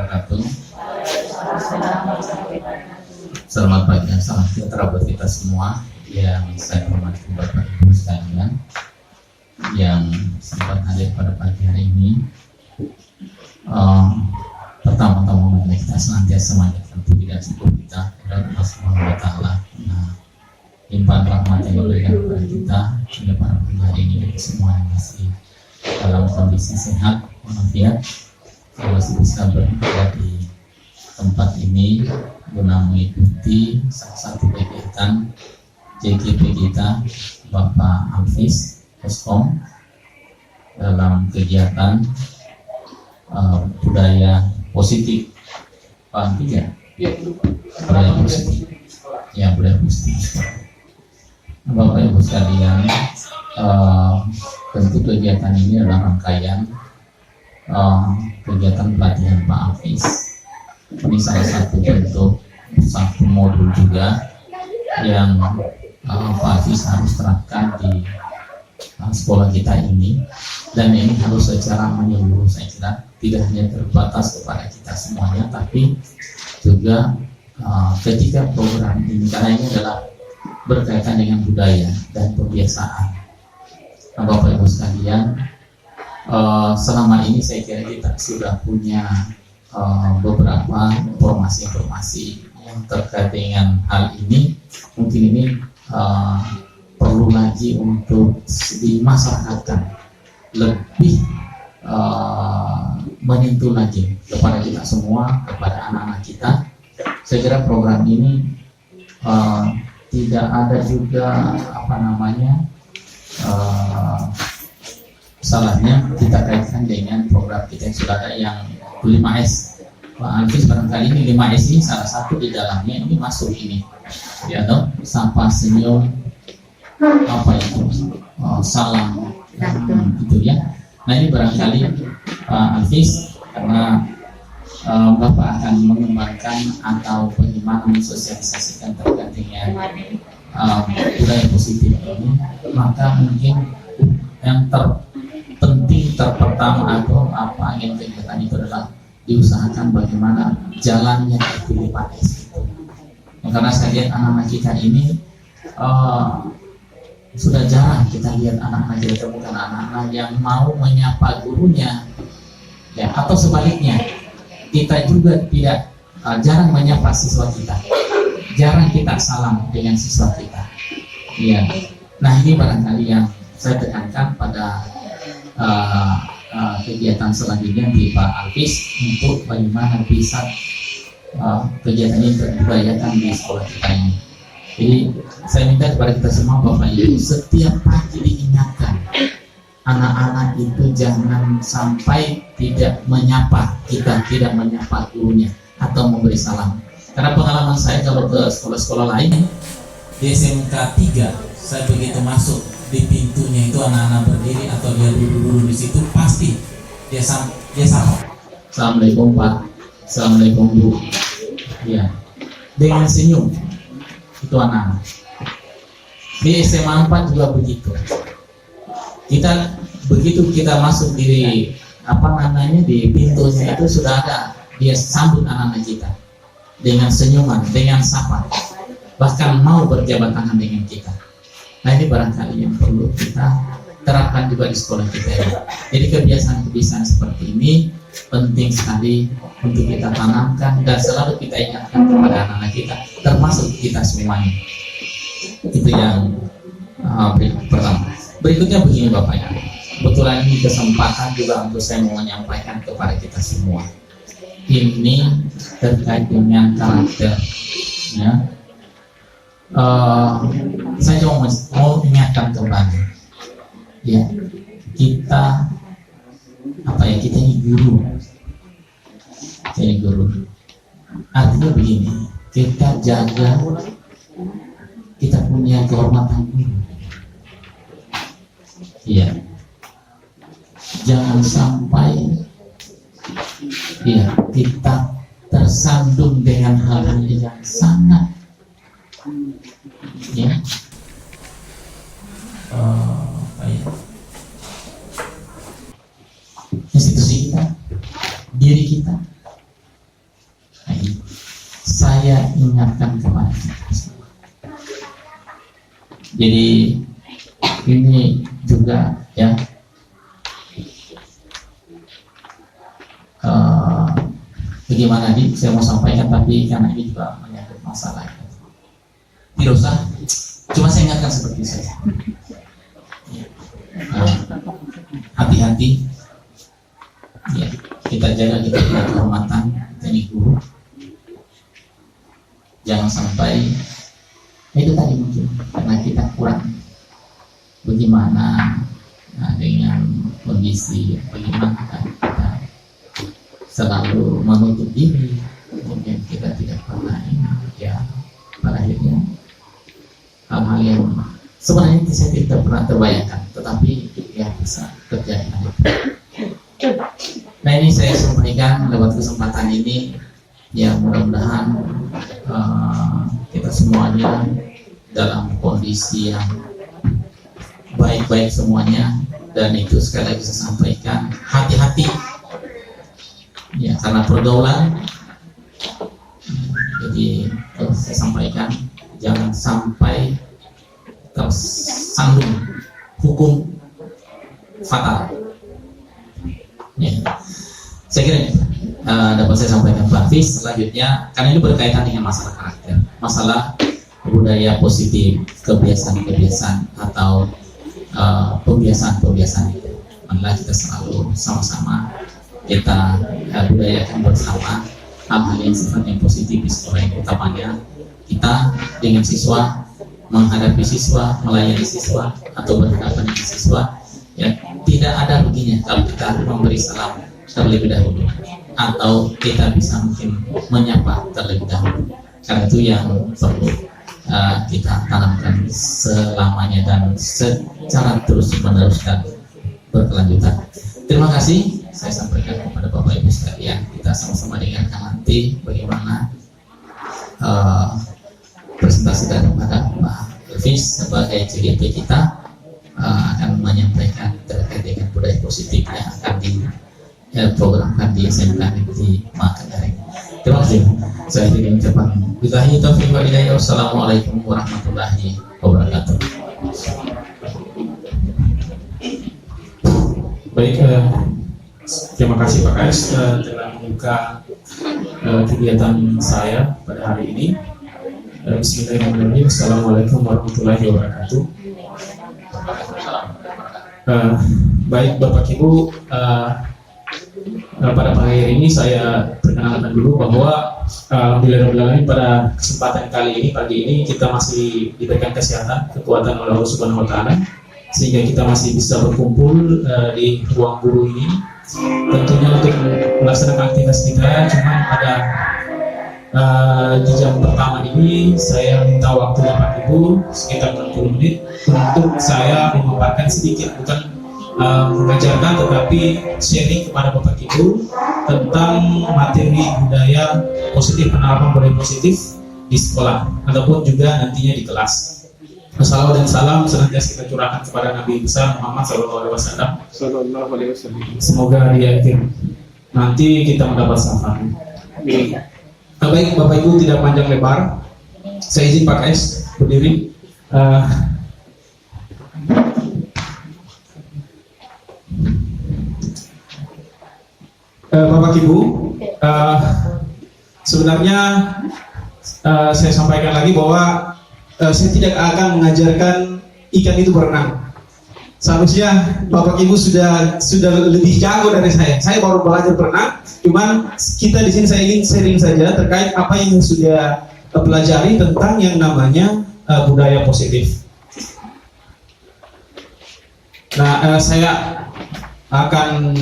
wabarakatuh. Selamat pagi dan salam sejahtera buat kita semua yang saya hormati Bapak Ibu sekalian yang sempat hadir pada pagi hari ini. Pertama-tama mari kita senantiasa memanjatkan puji dan syukur kita kepada Allah Subhanahu wa taala. Limpahan rahmat yang diberikan kepada kita hingga pada pagi hari ini bagi semua yang masih dalam kondisi sehat walafiat, masih bisa berada di tempat ini guna mengikuti salah satu kegiatan JGP kita Bapak Alvis Koskom dalam kegiatan budaya positif. Paham tidak? Budaya positif. Ya, budaya positif. Bapak Ibu sekalian, tentu kegiatan ini adalah rangkaian kegiatan pelatihan Pak Alvis. Ini salah satu bentuk satu modul juga yang Pak Alvis harus terapkan di sekolah kita ini, dan ini harus secara menyeluruh. Saya kira tidak hanya terbatas kepada kita semuanya, tapi juga ketika program ini, karena ini adalah berkaitan dengan budaya dan kebiasaan. Bapak Ibu sekalian, selama ini saya kira kita sudah punya beberapa informasi-informasi yang terkait dengan hal ini. Mungkin ini perlu lagi untuk dimasyarakatkan, lebih menyentuh lagi kepada kita semua, kepada anak-anak kita. Saya kira program ini tidak ada juga salahnya kita kaitkan dengan program kita yang sudah ada yang 5S. Pak Alvis barangkali ini 5S ini salah satu di dalamnya ini masuk ini, ya toh, sapa, senyum, salam, gitu ya. Nah ini barangkali Pak Alvis, karena Bapak akan mengembangkan atau bagaimana mensosialisasikan terkait dengan budaya positif ini, maka mungkin yang terpenting, terpertama atau apa yang kegiatan itu adalah diusahakan bagaimana jalannya terpilih Pak S itu. Karena saya lihat anak-anak kita ini sudah jarang kita lihat anak-anak kita temukan anak-anak yang mau menyapa gurunya, ya, atau sebaliknya. Kita juga tidak jarang menyapa siswa kita, jarang kita salam dengan siswa kita. Ya, nah ini barangkali yang saya tekankan pada kegiatan selanjutnya di Pak Alvis untuk bagaimana bisa kegiatan ini terbudayakan di sekolah kita ini. Jadi saya minta kepada kita semua Bapak Ibu, setiap pagi diingatkan anak-anak itu jangan sampai tidak menyapa kita, tidak menyapa gurunya atau memberi salam. Karena pengalaman saya kalau ke sekolah-sekolah lain di SMK 3, saya begitu masuk di pintunya itu anak-anak berdiri atau dia duduk-duduk di situ, pasti dia sapa. Assalamualaikum Pak, Assalamualaikum Bu. Ya, dengan senyum itu anak-anak. Di SMA 4 juga begitu. Kita begitu kita masuk di di pintunya itu sudah ada dia sambut anak-anak kita dengan senyuman, dengan sapa, bahkan mau berjabat tangan dengan kita. Nah ini barangkali yang perlu kita terapkan juga di sekolah kita ini. Jadi kebiasaan-kebiasaan seperti ini penting sekali untuk kita tanamkan dan selalu kita ingatkan kepada anak-anak kita, termasuk kita semuanya. Itu yang pertama. Berikutnya begini Bapak ya, kebetulan ini kesempatan juga untuk saya mau menyampaikan kepada kita semua. Ini terkait dengan karakter, ya. Saya cuma mau ingatkan kembali, ya, kita kita ini guru, Artinya begini, kita jaga, kita punya kehormatan guru. Iya, jangan sampai kita tersandung dengan hal-hal yang sangat institusi kita, diri kita, Jadi ini juga ya bagaimana saya mau sampaikan, tapi karena ini juga menyangkut masalah, tidak usah, cuma saya ingatkan seperti saya, hati-hati ya, kita jaga kita punya kehormatan, kita ini guru, jangan sampai itu tadi mungkin karena kita kurang bagaimana dengan kondisi bagaimana kita selalu menutup diri, kemudian kita tidak pernah ini ya, pada akhirnya hal-hal yang sebenarnya saya tidak pernah terbayangkan, tetapi ya bisa terjadi. Nah, ini saya sampaikan lewat kesempatan ini ya, mudah-mudahan kita semuanya dalam kondisi yang baik-baik semuanya, dan itu sekali lagi saya sampaikan, hati-hati ya, karena pergaulan. Jadi saya sampaikan jangan sampai tersandung hukum fatal ya. Saya kira dapat saya sampaikan Pak Fis. Selanjutnya, karena ini berkaitan dengan masalah karakter, masalah budaya positif, kebiasaan-kebiasaan atau pembiasaan-pembiasaan itu. Marilah kita selalu sama-sama kita budayakan bersama hal-hal yang sifatnya positif di sekolah, yang utamanya kita dengan siswa, menghadapi siswa, melayani siswa atau berhadapan dengan siswa ya, tidak ada ruginya kalau kita memberi salam terlebih dahulu atau kita bisa mungkin menyapa terlebih dahulu, karena itu yang perlu kita tanamkan selamanya dan secara terus-menerus dan berkelanjutan. Terima kasih saya sampaikan kepada Bapak Ibu sekalian. Kita sama-sama dengarkan nanti bagaimana presentasi daripada Pak Elvis sebagai CGP kita akan menyampaikan terkait dengan budaya positif yang akan diprogramkan di SMK Negeri Makassar. Terima kasih. Saya ingin ucapkan billahi taufiq wal hidayah. Wassalamualaikum warahmatullahi wabarakatuh. Baik, terima kasih Pak Kais telah membuka kegiatan saya pada hari ini. Bismillahirrahmanirrahim. Assalamualaikum warahmatullahi wabarakatuh. Baik Bapak Ibu, pada pagi hari ini saya perkenalkan dulu bahwa alhamdulillah pada kesempatan kali ini, pagi ini kita masih diberikan kesehatan, kekuatan oleh Allah Subhanahu Wa Taala, sehingga kita masih bisa berkumpul di ruang guru ini. Tentunya untuk melaksanakan aktivitas kita, cuma pada di jam pertama ini saya minta waktu Bapak Ibu sekitar 60 menit untuk saya memaparkan sedikit, bukan mengajarkan tetapi sharing kepada Bapak Ibu tentang materi budaya positif, penerapan budaya positif di sekolah ataupun juga nantinya di kelas. Assalawat dan salam senantiasa kita curahkan kepada Nabi besar Muhammad SAW. Semoga di akhir nanti kita mendapat syafaat. Baik Bapak Ibu, tidak panjang lebar, saya izin Pak Kais berdiri. Bapak Ibu, sebenarnya saya sampaikan lagi bahwa saya tidak akan mengajarkan ikan itu berenang. Seharusnya Bapak Ibu sudah lebih jago dari saya. Saya baru belajar berenang, cuman kita di sini saya ingin sharing saja terkait apa yang sudah pelajari tentang yang namanya budaya positif. Nah, saya akan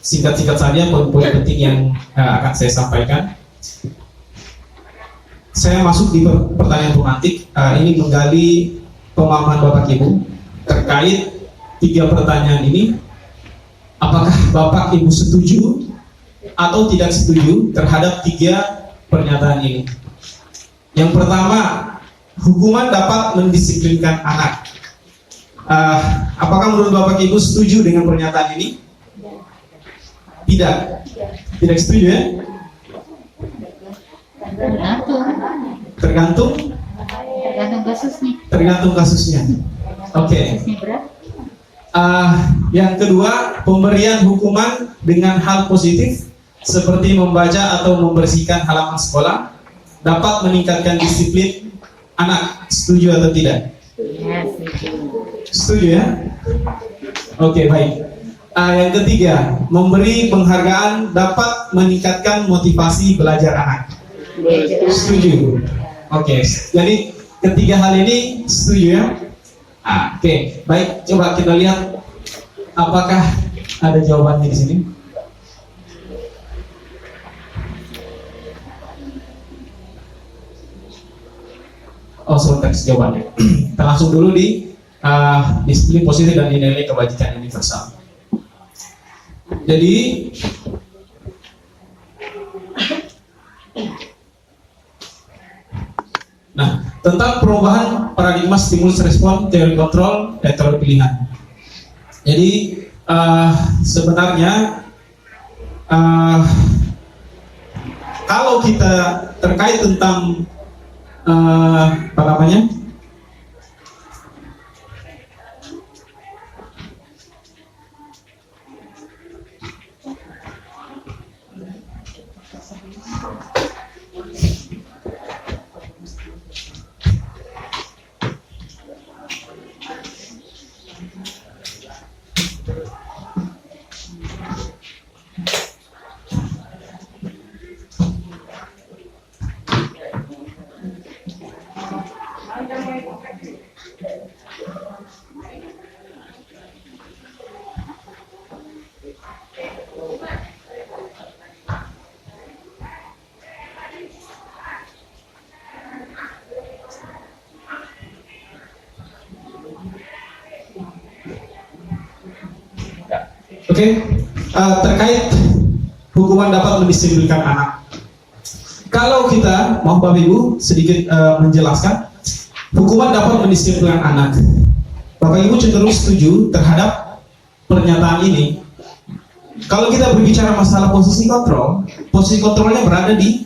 singkat-singkat saja poin-poin penting yang akan saya sampaikan. Saya masuk di pertanyaan pemantik, ini menggali pemahaman Bapak Ibu terkait 3 pertanyaan ini. Apakah Bapak Ibu setuju atau tidak setuju terhadap 3 pernyataan ini? Yang pertama, hukuman dapat mendisiplinkan anak. Apakah menurut Bapak Ibu setuju dengan pernyataan ini? Tidak setuju ya? Tergantung kasusnya. Tergantung kasusnya. Oke. Kasusnya berat. Yang kedua, pemberian hukuman dengan hal positif seperti membaca atau membersihkan halaman sekolah dapat meningkatkan disiplin anak. Setuju atau tidak? Ya, setuju. Setuju ya? Oke, baik. Yang ketiga, memberi penghargaan dapat meningkatkan motivasi belajar anak. Setuju. Oke, jadi ketiga hal ini setuju ya? Oke, baik. Coba kita lihat apakah ada jawabannya di sini. Oh, sebentar jawabannya. Kita langsung dulu di disiplin positif dan nilai kebajikan universal. Jadi tentang perubahan paradigma stimulus respon, teori kontrol, dan teori pilihan. Jadi sebenarnya kalau kita terkait tentang apa namanya? Oke, terkait hukuman dapat mendisiplinkan anak. Kalau kita mau Bapak Ibu sedikit menjelaskan, hukuman dapat mendisiplinkan anak. Bapak Ibu cenderung setuju terhadap pernyataan ini. Kalau kita berbicara masalah posisi kontrolnya berada di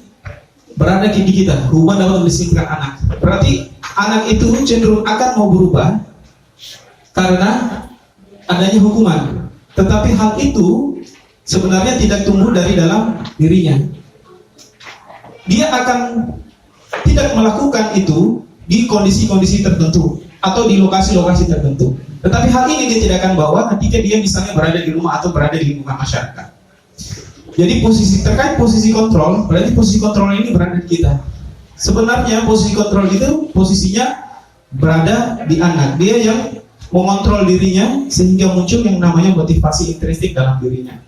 kita. Hukuman dapat mendisiplinkan anak. Berarti anak itu cenderung akan mau berubah karena adanya hukuman. Tetapi hal itu sebenarnya tidak tumbuh dari dalam dirinya. Dia akan tidak melakukan itu di kondisi-kondisi tertentu atau di lokasi-lokasi tertentu. Tetapi hal ini dia tidak akan bawa ketika dia misalnya berada di rumah atau berada di lingkungan masyarakat. Jadi terkait posisi kontrol, berarti posisi kontrol ini berada di kita. Sebenarnya posisi kontrol itu posisinya berada di anak. Dia yang mengontrol dirinya sehingga muncul yang namanya motivasi intrinsik dalam dirinya.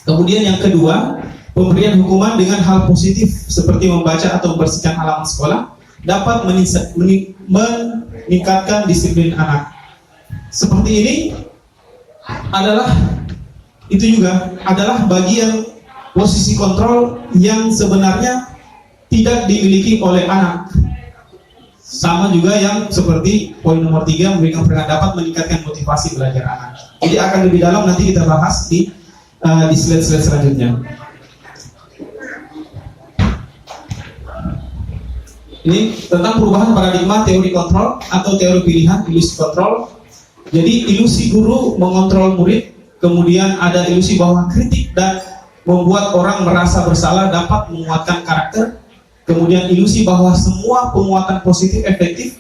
Kemudian yang kedua, pemberian hukuman dengan hal positif seperti membaca atau membersihkan halaman sekolah dapat meningkatkan disiplin anak. Seperti ini adalah bagian posisi kontrol yang sebenarnya tidak dimiliki oleh anak. Sama juga yang seperti poin nomor 3, memberikan peringatan dapat meningkatkan motivasi belajar anak. Jadi akan lebih dalam nanti kita bahas di slide-slide selanjutnya. Ini tentang perubahan paradigma teori kontrol atau teori pilihan, ilusi kontrol. Jadi ilusi guru mengontrol murid, kemudian ada ilusi bahwa kritik dan membuat orang merasa bersalah dapat menguatkan karakter. Kemudian ilusi bahwa semua penguatan positif efektif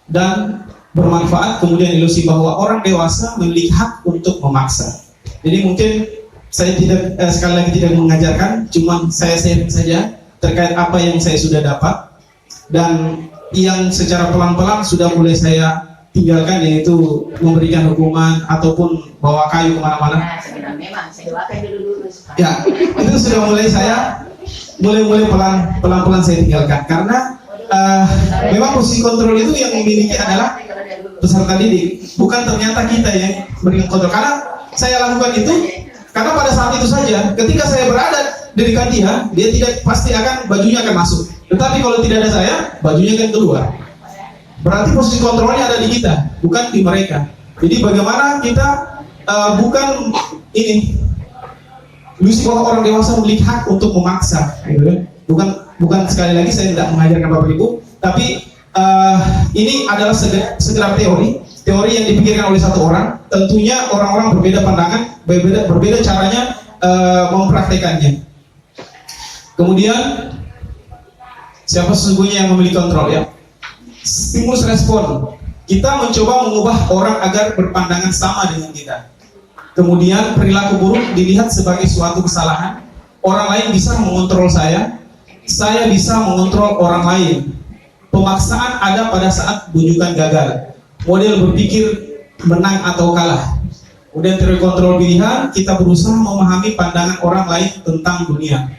dan bermanfaat. Kemudian ilusi bahwa orang dewasa memiliki hak untuk memaksa. Jadi mungkin saya tidak sekali lagi tidak mengajarkan, cuma saya sharing saja terkait apa yang saya sudah dapat dan yang secara pelan-pelan sudah mulai saya tinggalkan, yaitu memberikan hukuman ataupun bawa kayu kemana-mana. Nah, sebenarnya memang saya doakan dulu. Ya, itu sudah mulai saya pelan-pelan saya tinggalkan karena memang posisi kontrol itu yang memiliki adalah peserta didik, bukan ternyata kita yang berikan kontrol. Karena saya lakukan itu karena pada saat itu saja, ketika saya berada di dekat dia tidak pasti bajunya akan masuk. Tetapi kalau tidak ada saya, bajunya akan keluar. Berarti posisi kontrolnya ada di kita, bukan di mereka. Jadi bagaimana kita bukan ini ilusi bahwa orang dewasa memiliki hak untuk memaksa, gitu. Bukan sekali lagi saya tidak mengajarkan Bapak Ibu Tapi ini adalah sekedar teori yang dipikirkan oleh satu orang. Tentunya orang-orang berbeda pandangan, berbeda caranya mempraktekannya. Kemudian siapa sesungguhnya yang memiliki kontrol ya? Stimulus respon. Kita mencoba mengubah orang agar berpandangan sama dengan kita. Kemudian perilaku buruk dilihat sebagai suatu kesalahan. Orang lain bisa mengontrol saya bisa mengontrol orang lain. Pemaksaan ada pada saat bujukan gagal. Model berpikir menang atau kalah. Kemudian teori kontrol pilihan, kita berusaha memahami pandangan orang lain tentang dunia.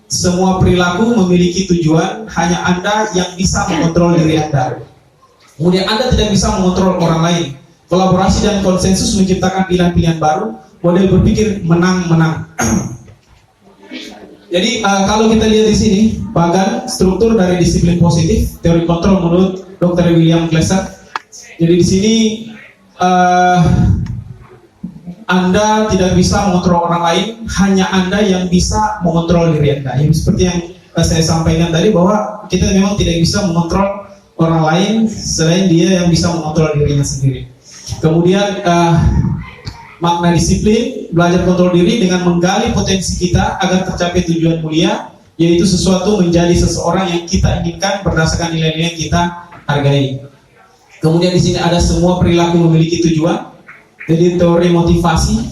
Semua perilaku memiliki tujuan, hanya Anda yang bisa mengontrol diri Anda. Kemudian Anda tidak bisa mengontrol orang lain. Kolaborasi dan konsensus menciptakan pilihan-pilihan baru. Model berpikir menang-menang. Jadi kalau kita lihat di sini, bagan struktur dari disiplin positif, teori kontrol menurut Dr. William Glasser. Jadi di sini Anda tidak bisa mengontrol orang lain, hanya Anda yang bisa mengontrol diri Anda. Yang seperti yang saya sampaikan tadi, bahwa kita memang tidak bisa mengontrol orang lain selain dia yang bisa mengontrol dirinya sendiri. Kemudian makna disiplin, belajar kontrol diri dengan menggali potensi kita agar tercapai tujuan mulia, yaitu sesuatu menjadi seseorang yang kita inginkan berdasarkan nilai-nilai yang kita hargai. Kemudian di sini ada semua perilaku memiliki tujuan, jadi teori motivasi.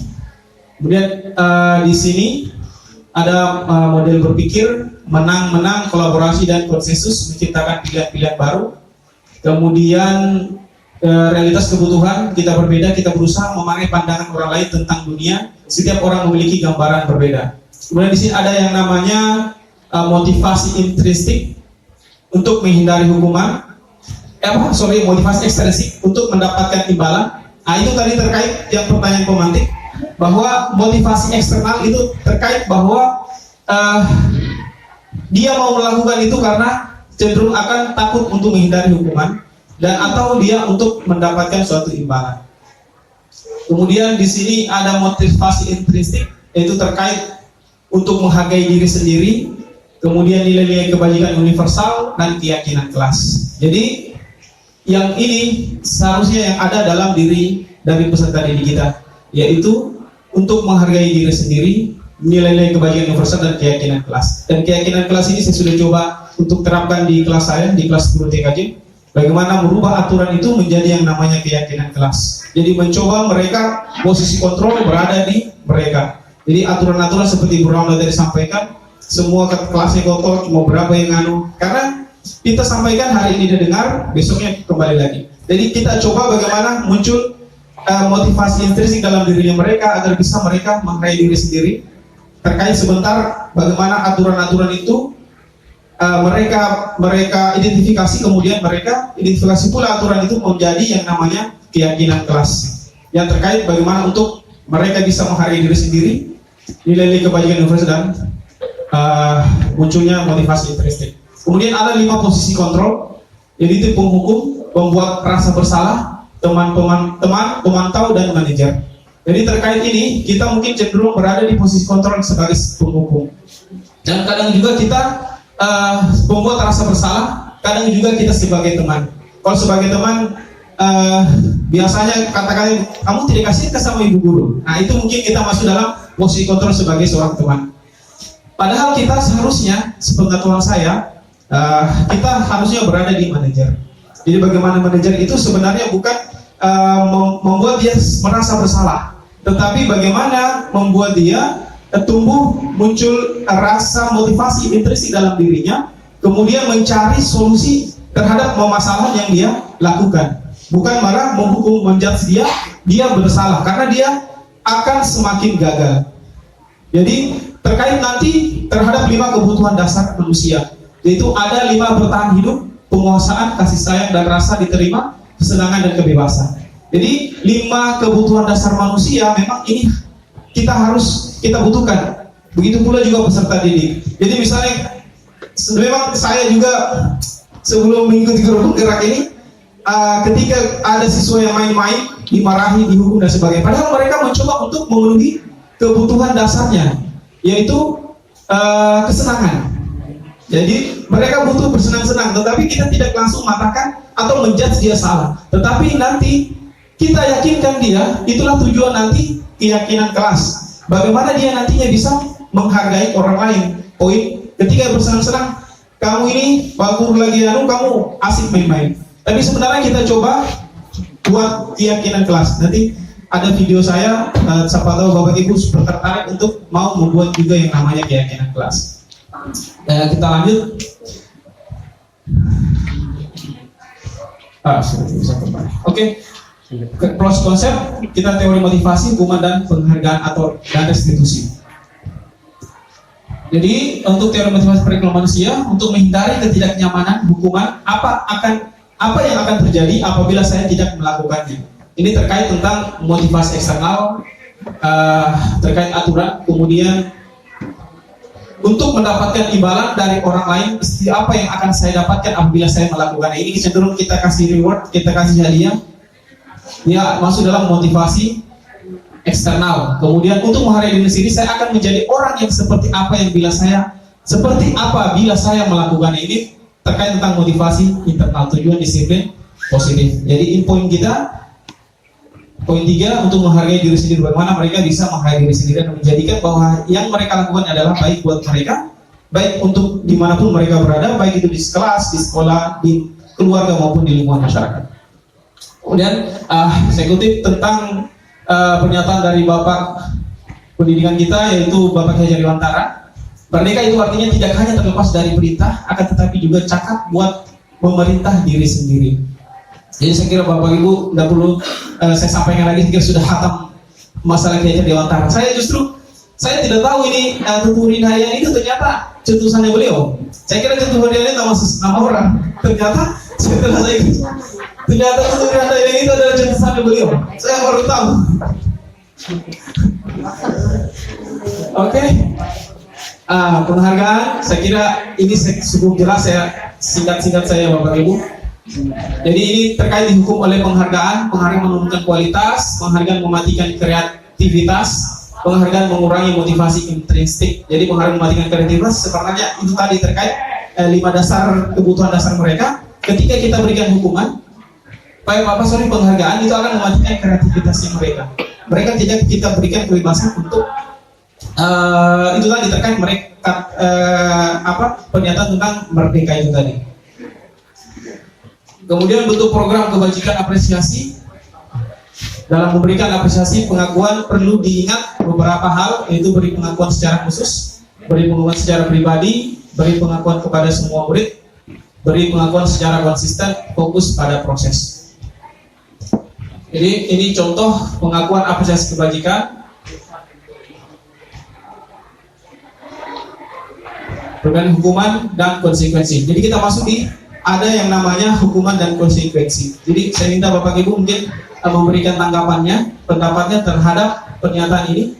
Kemudian di sini ada model berpikir menang-menang, kolaborasi dan konsensus menciptakan pilihan-pilihan baru. Kemudian realitas kebutuhan kita berbeda, kita berusaha memahami pandangan orang lain tentang dunia. Setiap orang memiliki gambaran berbeda. Kemudian di sini ada yang namanya motivasi intrinsik untuk menghindari hukuman. Motivasi ekstrinsik untuk mendapatkan imbalan. Nah, itu tadi terkait yang pertanyaan pemantik, bahwa motivasi eksternal itu terkait bahwa dia mau melakukan itu karena cenderung akan takut untuk menghindari hukuman, dan atau dia untuk mendapatkan suatu imbalan. Kemudian di sini ada motivasi intrinsik, yaitu terkait untuk menghargai diri sendiri. Kemudian nilai-nilai kebajikan universal dan keyakinan kelas. Jadi yang ini seharusnya yang ada dalam diri dari peserta didik kita, yaitu untuk menghargai diri sendiri, nilai-nilai kebajikan universal dan keyakinan kelas. Dan keyakinan kelas ini saya sudah coba untuk terapkan di kelas saya, di kelas guru TKJ. Bagaimana merubah aturan itu menjadi yang namanya keyakinan kelas. Jadi mencoba mereka posisi kontrol berada di mereka. Jadi aturan-aturan seperti Bu Ramla tadi sampaikan, semua kelasnya kotor, mau berapa yang nganu. Karena kita sampaikan hari ini didengar, besoknya kembali lagi. Jadi kita coba bagaimana muncul motivasi intrinsik dalam dirinya mereka agar bisa mereka menghargai diri sendiri. Terkait sebentar bagaimana aturan-aturan itu mereka identifikasi, kemudian mereka identifikasi pula aturan itu menjadi yang namanya keyakinan kelas. Yang terkait bagaimana untuk mereka bisa menghargai diri sendiri, nilai-nilai kebajikan universal dan munculnya motivasi intrinsik. Kemudian ada 5 posisi kontrol, yaitu penghukum, pembuat rasa bersalah, teman, pemantau, dan manajer. Jadi terkait ini, kita mungkin cenderung berada di posisi kontrol sebagai penghukum. Dan kadang juga kita pembuat rasa bersalah, kadang juga kita sebagai teman. Kalau sebagai teman, biasanya katakan, kamu tidak kasih ke sama ibu guru. Nah itu mungkin kita masuk dalam posisi kontrol sebagai seorang teman. Padahal kita seharusnya, sepengetahuan saya, kita harusnya berada di manajer. Jadi bagaimana manajer itu sebenarnya bukan membuat dia merasa bersalah, tetapi bagaimana membuat dia tumbuh, muncul rasa motivasi intrinsik dalam dirinya, kemudian mencari solusi terhadap masalah yang dia lakukan, bukan malah menghukum, menjudge dia bersalah karena dia akan semakin gagal. Jadi terkait nanti terhadap 5 kebutuhan dasar manusia, yaitu ada 5 bertahan hidup, penguasaan, kasih sayang dan rasa diterima, kesenangan dan kebebasan. Jadi 5 kebutuhan dasar manusia memang ini kita butuhkan. Begitu pula juga peserta didik. Jadi misalnya memang saya juga sebelum mengikuti grup gerak ini, ketika ada siswa yang main-main, dimarahi, dihukum dan sebagainya, padahal mereka mencoba untuk memenuhi kebutuhan dasarnya, yaitu kesenangan. Jadi mereka butuh bersenang-senang, tetapi kita tidak langsung mengatakan atau menjudge dia salah. Tetapi nanti kita yakinkan dia, itulah tujuan nanti keyakinan kelas. Bagaimana dia nantinya bisa menghargai orang lain. Poin ketika bersenang-senang, kamu ini bagus lagi kamu asik main-main. Tapi sebenarnya kita coba buat keyakinan kelas. Nanti ada video saya, siapa tahu Bapak Ibu tertarik untuk mau membuat juga yang namanya keyakinan kelas. Kita lanjut. Sudah bisa kembali. Oke. Proses konsep kita teori motivasi, hukuman dan penghargaan atau dan restitusi. Jadi untuk teori motivasi perilaku manusia, untuk menghindari ketidaknyamanan hukuman, apa yang akan terjadi apabila saya tidak melakukannya. Ini terkait tentang motivasi eksternal, terkait aturan, kemudian untuk mendapatkan imbalan dari orang lain, apa yang akan saya dapatkan apabila saya melakukan ini. Cenderung kita kasih reward, kita kasih hadiah, ya masuk dalam motivasi eksternal. Kemudian untuk menghargai diri sendiri, saya akan menjadi orang yang seperti apa bila saya melakukan ini, terkait tentang motivasi internal, tujuan disiplin positif. Jadi poin kita, poin 3, untuk menghargai diri sendiri. Bagaimana mereka bisa menghargai diri sendiri dan menjadikan bahwa yang mereka lakukan adalah baik buat mereka, baik untuk dimanapun mereka berada, baik itu di kelas, di sekolah, di keluarga maupun di lingkungan masyarakat. Kemudian saya kutip tentang pernyataan dari Bapak Pendidikan kita, yaitu Bapak Haji Dewantara. Merdeka itu artinya tidak hanya terlepas dari perintah, akan tetapi juga cakap buat memerintah diri sendiri. Jadi saya kira Bapak Ibu tidak perlu saya sampaikan lagi, saya kira sudah hatam masalah Haji Dewantara. Saya tidak tahu ini Tutu Hidayat itu ternyata cetusannya beliau. Saya kira Tutu Hidayat nama orang. Ternyata Tutu Hidayat itu adalah cetusannya beliau. Saya baru tahu. Oke. Penghargaan, saya kira ini cukup jelas, saya singkat-singkat saya Bapak Ibu. Jadi ini terkait dihukum oleh penghargaan menurunkan kualitas, penghargaan mematikan kreativitas, penghargaan mengurangi motivasi intrinsik. Jadi penghargaan mematikan kreativitas sebenarnya itu tadi terkait 5 dasar kebutuhan dasar mereka. Ketika kita berikan hukuman, penghargaan itu akan mematikan kreativitasnya mereka. Mereka tidak kita berikan kebebasan untuk itu tadi terkait mereka pernyataan tentang merdeka itu tadi. Kemudian bentuk program kebajikan apresiasi. Dalam memberikan apresiasi pengakuan perlu diingat beberapa hal, yaitu beri pengakuan secara khusus, beri pengakuan secara pribadi, beri pengakuan kepada semua murid, beri pengakuan secara konsisten, fokus pada proses. Jadi ini contoh pengakuan apresiasi kebajikan. Dengan hukuman dan konsekuensi. Jadi kita masuk di ada yang namanya hukuman dan konsekuensi. Jadi saya minta Bapak Ibu mungkin memberikan tanggapannya, pendapatnya terhadap pernyataan ini.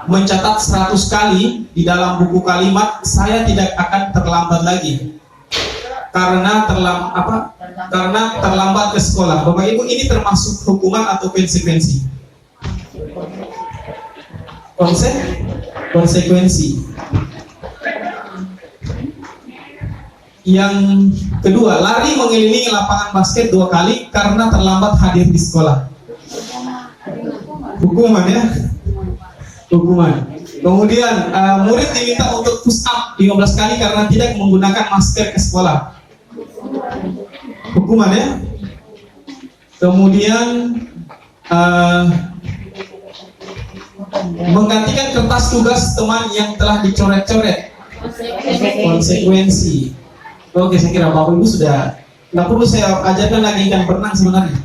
Mencatat 100 kali di dalam buku kalimat, saya tidak akan terlambat lagi. Karena terlambat ke sekolah. Bapak Ibu, ini termasuk hukuman atau konsekuensi? Konsekuensi. Yang kedua, lari mengelilingi lapangan basket 2 kali karena terlambat hadir di sekolah. Hukuman ya? Hukuman. Kemudian murid diminta untuk push up 15 kali karena tidak menggunakan masker ke sekolah. Hukuman ya? Kemudian menggantikan kertas tugas teman yang telah dicoret-coret. Konsekuensi. Oke, saya kira Bapak Ibu sudah nggak perlu saya ajarkan lagi ikan berenang sebenarnya.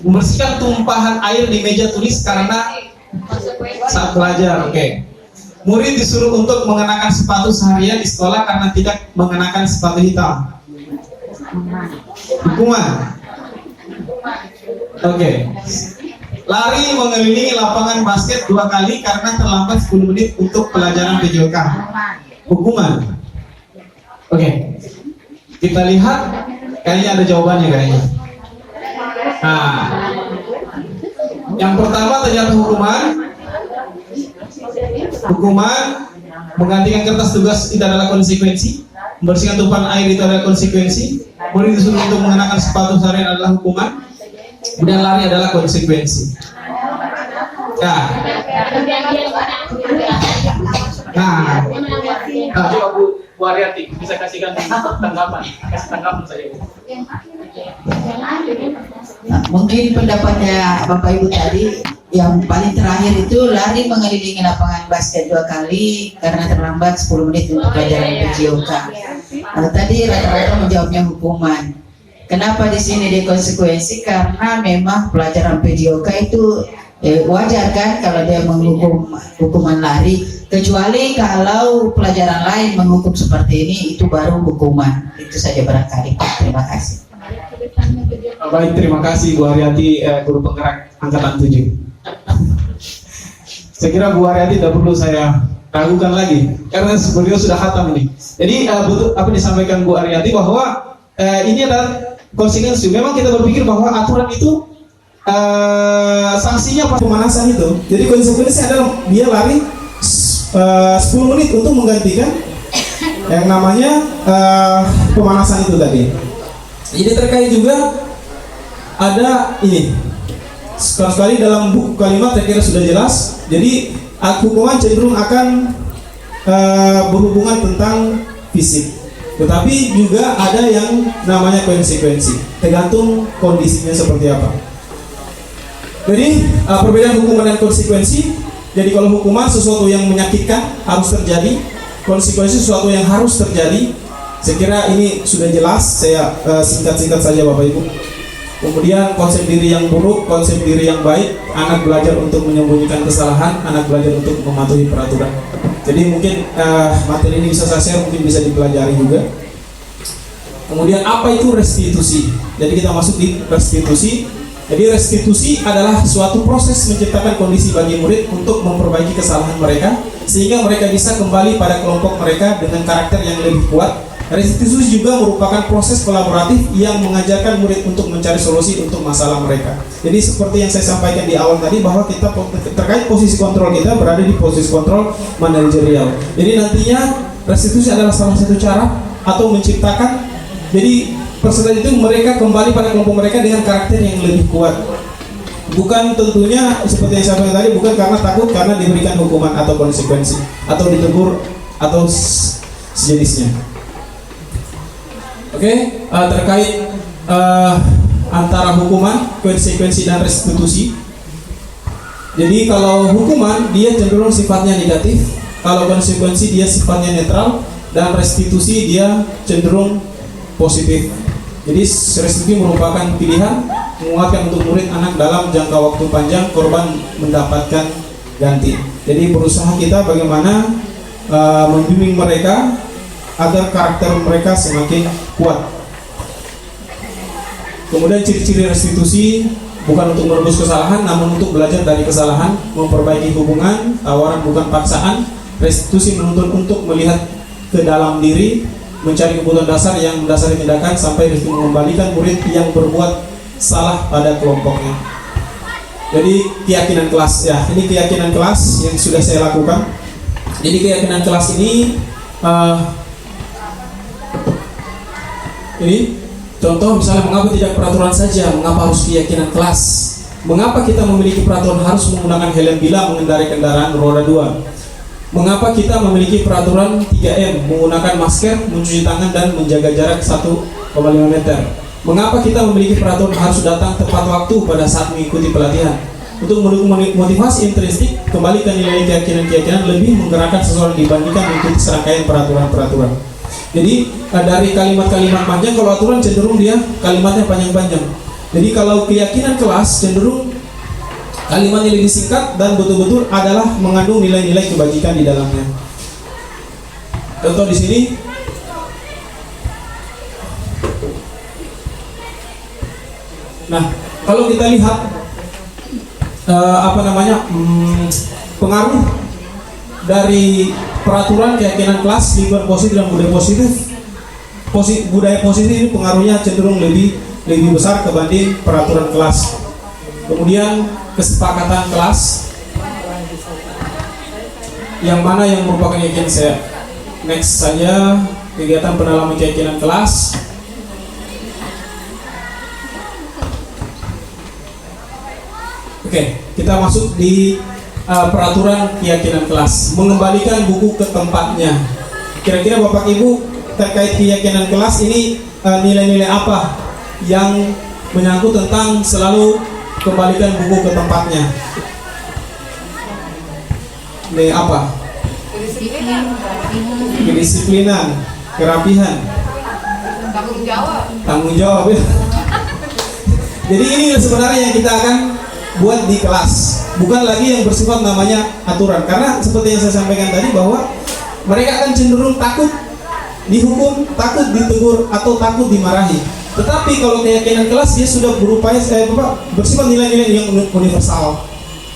Membersihkan tumpahan air di meja tulis karena saat belajar. Oke. Murid disuruh untuk mengenakan sepatu seharian di sekolah karena tidak mengenakan sepatu hitam. Hukuman. Oke. Lari mengelilingi lapangan basket 2 kali karena terlambat 10 menit untuk pelajaran PJOK. Hukuman. Oke. Kita lihat, kayaknya ada jawabannya kayaknya. Nah, yang pertama ternyata hukuman menggantikan kertas tugas itu adalah konsekuensi. membersihkan tumpahan air itu adalah konsekuensi, murid disuruh untuk mengenakan sepatu syariat adalah hukuman, kemudian lari adalah konsekuensi. Nah, Coba Bu Aryati bisa kasihkan tanggapan saja Bu. Nah, mungkin pendapatnya Bapak Ibu tadi yang paling terakhir itu lari mengelilingi lapangan basket 2 kali karena terlambat 10 menit untuk pelajaran PJOK. Tadi rata-rata menjawabnya hukuman. Kenapa di sini dia konsekuensi? Karena memang pelajaran PJOK itu wajar kan kalau dia menghukum hukuman lari, kecuali kalau pelajaran lain menghukum seperti ini, itu baru hukuman. Itu saja barangkali. Terima kasih. baik, terima kasih Bu Aryati, guru penggerak angkatan 7. Saya kira Bu Aryati tidak perlu saya ragukan lagi karena beliau sudah khatam ini. Jadi betul apa disampaikan Bu Aryati bahwa ini adalah konsekuensi. Memang kita berpikir bahwa aturan itu sanksinya pemanasan itu. Jadi konsekuensi adalah dia lari 10 menit untuk menggantikan yang namanya pemanasan itu tadi. Jadi terkait juga ada ini. Sekali dalam buku kalimat saya kira sudah jelas. Jadi hukuman cenderung akan berhubungan tentang fisik. Tetapi juga ada yang namanya konsekuensi. Tergantung kondisinya seperti apa. Jadi perbedaan hukuman dan konsekuensi. Jadi kalau hukuman sesuatu yang menyakitkan harus terjadi, konsekuensi sesuatu yang harus terjadi. Saya kira ini sudah jelas. Saya singkat-singkat saja Bapak Ibu. Kemudian konsep diri yang buruk, konsep diri yang baik. Anak belajar untuk menyembunyikan kesalahan, anak belajar untuk mematuhi peraturan. Jadi mungkin materi ini bisa saya share, mungkin bisa dipelajari juga. Kemudian apa itu restitusi? Jadi kita masuk di restitusi. Jadi restitusi adalah suatu proses menciptakan kondisi bagi murid untuk memperbaiki kesalahan mereka sehingga mereka bisa kembali pada kelompok mereka dengan karakter yang lebih kuat. Restitusi juga merupakan proses kolaboratif yang mengajarkan murid untuk mencari solusi untuk masalah mereka. Jadi seperti yang saya sampaikan di awal tadi bahwa kita terkait posisi kontrol kita berada di posisi kontrol manajerial. Jadi nantinya restitusi adalah salah satu cara atau menciptakan. Jadi peserta itu mereka kembali pada kelompok mereka dengan karakter yang lebih kuat. Bukan tentunya seperti yang saya sampaikan tadi, bukan karena takut karena diberikan hukuman atau konsekuensi atau ditegur atau sejenisnya. Oke, terkait antara hukuman, konsekuensi dan restitusi. Jadi kalau hukuman dia cenderung sifatnya negatif, kalau konsekuensi dia sifatnya netral, dan restitusi dia cenderung positif. Jadi restitusi merupakan pilihan menguatkan untuk murid anak dalam jangka waktu panjang korban mendapatkan ganti. Jadi berusaha kita bagaimana membimbing mereka agar karakter mereka semakin kuat. Kemudian ciri-ciri restitusi bukan untuk merebus kesalahan, namun untuk belajar dari kesalahan, memperbaiki hubungan, tawaran bukan paksaan. Restitusi menuntut untuk melihat ke dalam diri, mencari kebutuhan dasar yang mendasari tindakan sampai mengembalikan murid yang berbuat salah pada kelompoknya. Jadi keyakinan kelas, ya ini keyakinan kelas yang sudah saya lakukan. Jadi keyakinan kelas ini contoh misalnya mengapa tidak peraturan saja, mengapa harus keyakinan kelas, mengapa kita memiliki peraturan harus menggunakan helm bila mengendarai kendaraan roda 2, mengapa kita memiliki peraturan 3M, menggunakan masker, mencuci tangan dan menjaga jarak 1,5 meter, mengapa kita memiliki peraturan harus datang tepat waktu pada saat mengikuti pelatihan. Untuk mendukung motivasi intrinsik, kembali ke nilai keyakinan-keyakinan lebih menggerakkan seseorang dibandingkan mengikuti serangkaian peraturan-peraturan. Jadi dari kalimat-kalimat panjang, kalau aturan cenderung dia kalimatnya panjang-panjang. Jadi kalau keyakinan kelas cenderung kalimatnya lebih singkat dan betul-betul adalah mengandung nilai-nilai kebajikan di dalamnya. Contoh di sini, nah kalau kita lihat pengaruh dari peraturan keyakinan kelas, lingkungan positif dan budaya positif. Budaya positif ini pengaruhnya cenderung lebih besar kebanding peraturan kelas. Kemudian kesepakatan kelas, yang mana yang merupakan keyakinan saya. Next saja. kegiatan pendalaman keyakinan kelas. Oke, kita masuk di peraturan keyakinan kelas, mengembalikan buku ke tempatnya. Kira-kira Bapak Ibu terkait keyakinan kelas ini nilai-nilai apa yang menyangkut tentang selalu kembalikan buku ke tempatnya? Nilai apa? Kedisiplinan, kerapihan, tanggung jawab ya. Jadi ini sebenarnya yang kita akan buat di kelas, bukan lagi yang bersifat namanya aturan. Karena seperti yang saya sampaikan tadi bahwa mereka akan cenderung takut dihukum, takut ditegur, atau takut dimarahi. Tetapi kalau keyakinan kelas dia sudah berupaya bersifat nilai-nilai yang universal,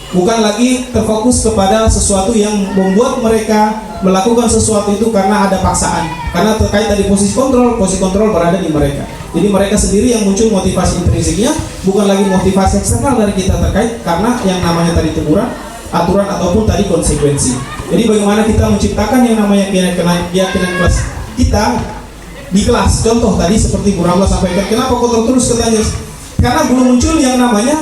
bukan lagi terfokus kepada sesuatu yang membuat mereka melakukan sesuatu itu karena ada paksaan. Karena terkait tadi posisi kontrol berada di mereka. Jadi mereka sendiri yang muncul motivasi intrinsiknya, bukan lagi motivasi eksternal dari kita terkait karena yang namanya tadi teguran, aturan ataupun tadi konsekuensi. Jadi bagaimana kita menciptakan yang namanya keyakinan kelas kita di kelas. Contoh tadi seperti Bu Ramla sampaikan, kenapa kotor terus katanya? Karena belum muncul yang namanya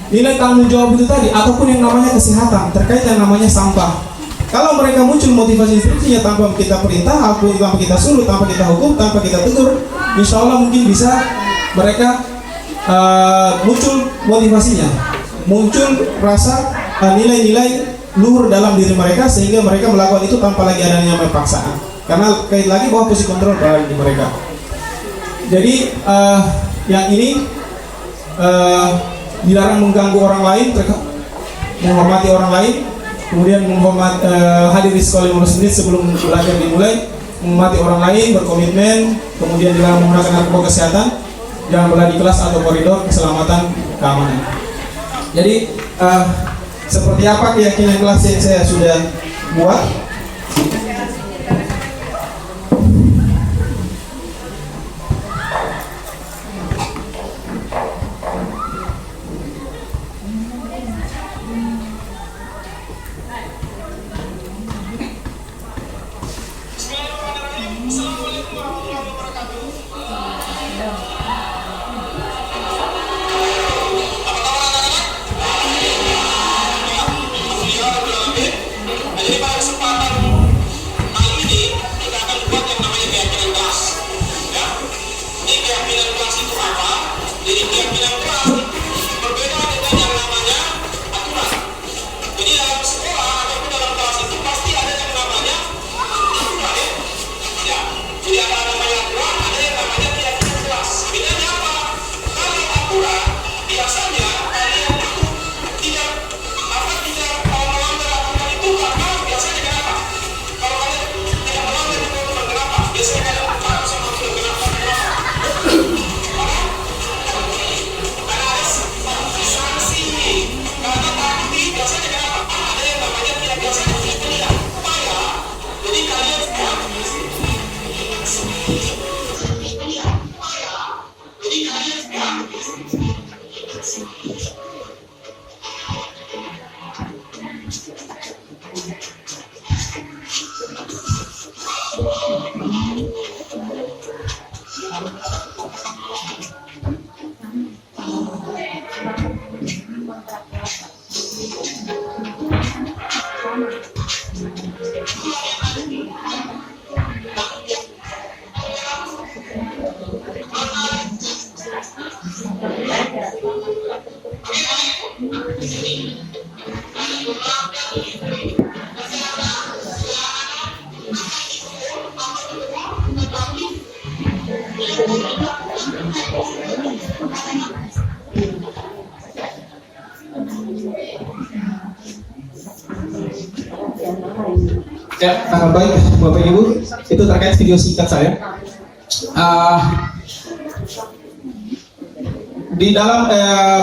nilai tanggung jawab itu tadi, ataupun yang namanya kesehatan terkait yang namanya sampah. Kalau mereka muncul motivasi instruksinya tanpa kita perintah, tanpa kita suruh, tanpa kita hukum, tanpa kita tegur, insya Allah mungkin bisa mereka muncul motivasinya, muncul rasa nilai-nilai luhur dalam diri mereka, sehingga mereka melakukan itu tanpa lagi ada yang namanya paksaan. Karena kait lagi bahwa posisi kontrol berada di mereka. Jadi yang ini dilarang mengganggu orang lain, menghormati orang lain, kemudian menghormati hadir di sekolah 15 menit sebelum belajar dimulai, menghormati orang lain, berkomitmen, kemudian dilarang menggunakan narkoba kesehatan, jangan berada di kelas atau koridor, keselamatan, keamanan. Jadi seperti apa keyakinan kelas yang saya sudah buat? Ya, baik Bapak Ibu, itu terkait video singkat saya. Di dalam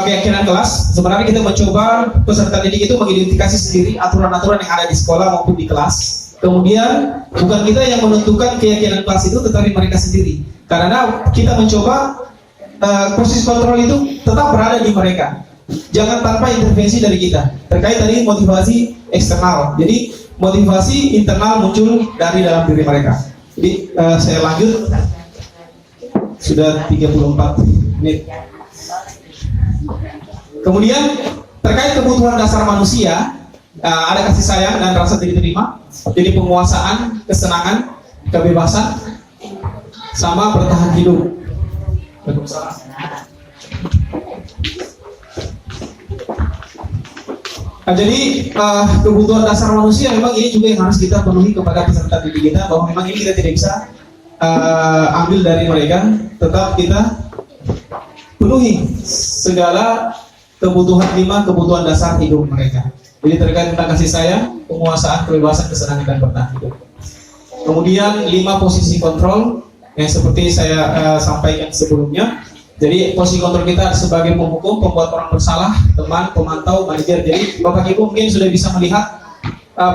keyakinan kelas, sebenarnya kita mencoba peserta didik itu mengidentifikasi sendiri aturan-aturan yang ada di sekolah maupun di kelas. Kemudian bukan kita yang menentukan keyakinan kelas itu, tetapi mereka sendiri. Karena kita mencoba proses kontrol itu tetap berada di mereka. Jangan tanpa intervensi dari kita. Terkait tadi motivasi eksternal. Jadi motivasi internal muncul dari dalam diri mereka. Jadi saya lanjut, sudah 34 menit. Kemudian terkait kebutuhan dasar manusia, ada kasih sayang dan rasa diterima, jadi penguasaan, kesenangan, kebebasan, sama bertahan hidup. Waalaikumsalam. Nah, jadi kebutuhan dasar manusia memang ini juga yang harus kita penuhi kepada peserta didik kita, bahwa memang ini kita tidak bisa ambil dari mereka, tetap kita penuhi segala kebutuhan 5 kebutuhan dasar hidup mereka. Jadi terkait tentang kasih sayang, penguasaan, kebebasan, kesenangan, dan bertahan hidup. Kemudian 5 posisi kontrol yang seperti saya sampaikan sebelumnya. Jadi posisi kontrol kita sebagai penghukum, pembuat orang bersalah, teman, pemantau, manajer. Jadi Bapak Ibu mungkin sudah bisa melihat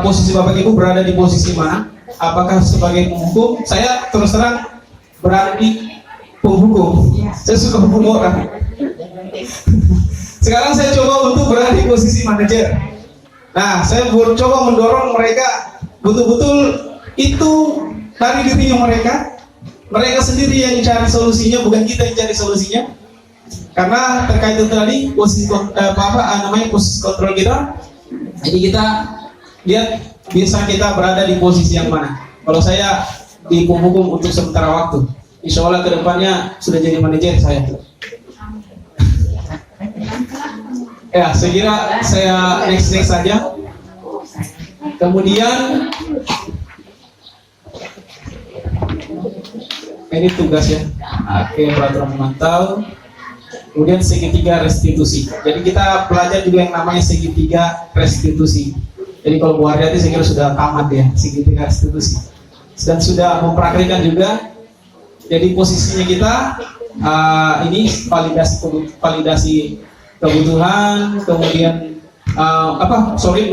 posisi Bapak Ibu berada di posisi mana. Apakah sebagai penghukum? Saya terus terang berada di penghukum. Saya suka hukum orang. Sekarang saya coba untuk berada di posisi manajer. Nah, saya coba mendorong mereka betul-betul itu dari dirinya mereka. Mereka sendiri yang cari solusinya, bukan kita yang cari solusinya. Karena terkait itu tadi posisi posisi kontrol kita. Jadi kita lihat bisa kita berada di posisi yang mana. Kalau saya di penghukum untuk sementara waktu, insya Allah kedepannya sudah jadi manajer saya. Ya, saya kira saya next saja. Kemudian ini tugasnya. Oke, peraturan memantau. Kemudian segitiga restitusi. Jadi kita belajar juga yang namanya segitiga restitusi. Jadi kalau Bu Haryati saya kira sudah tamat ya segitiga restitusi. Dan sudah mempraktikkan juga. Jadi posisinya kita ini validasi kebutuhan, kemudian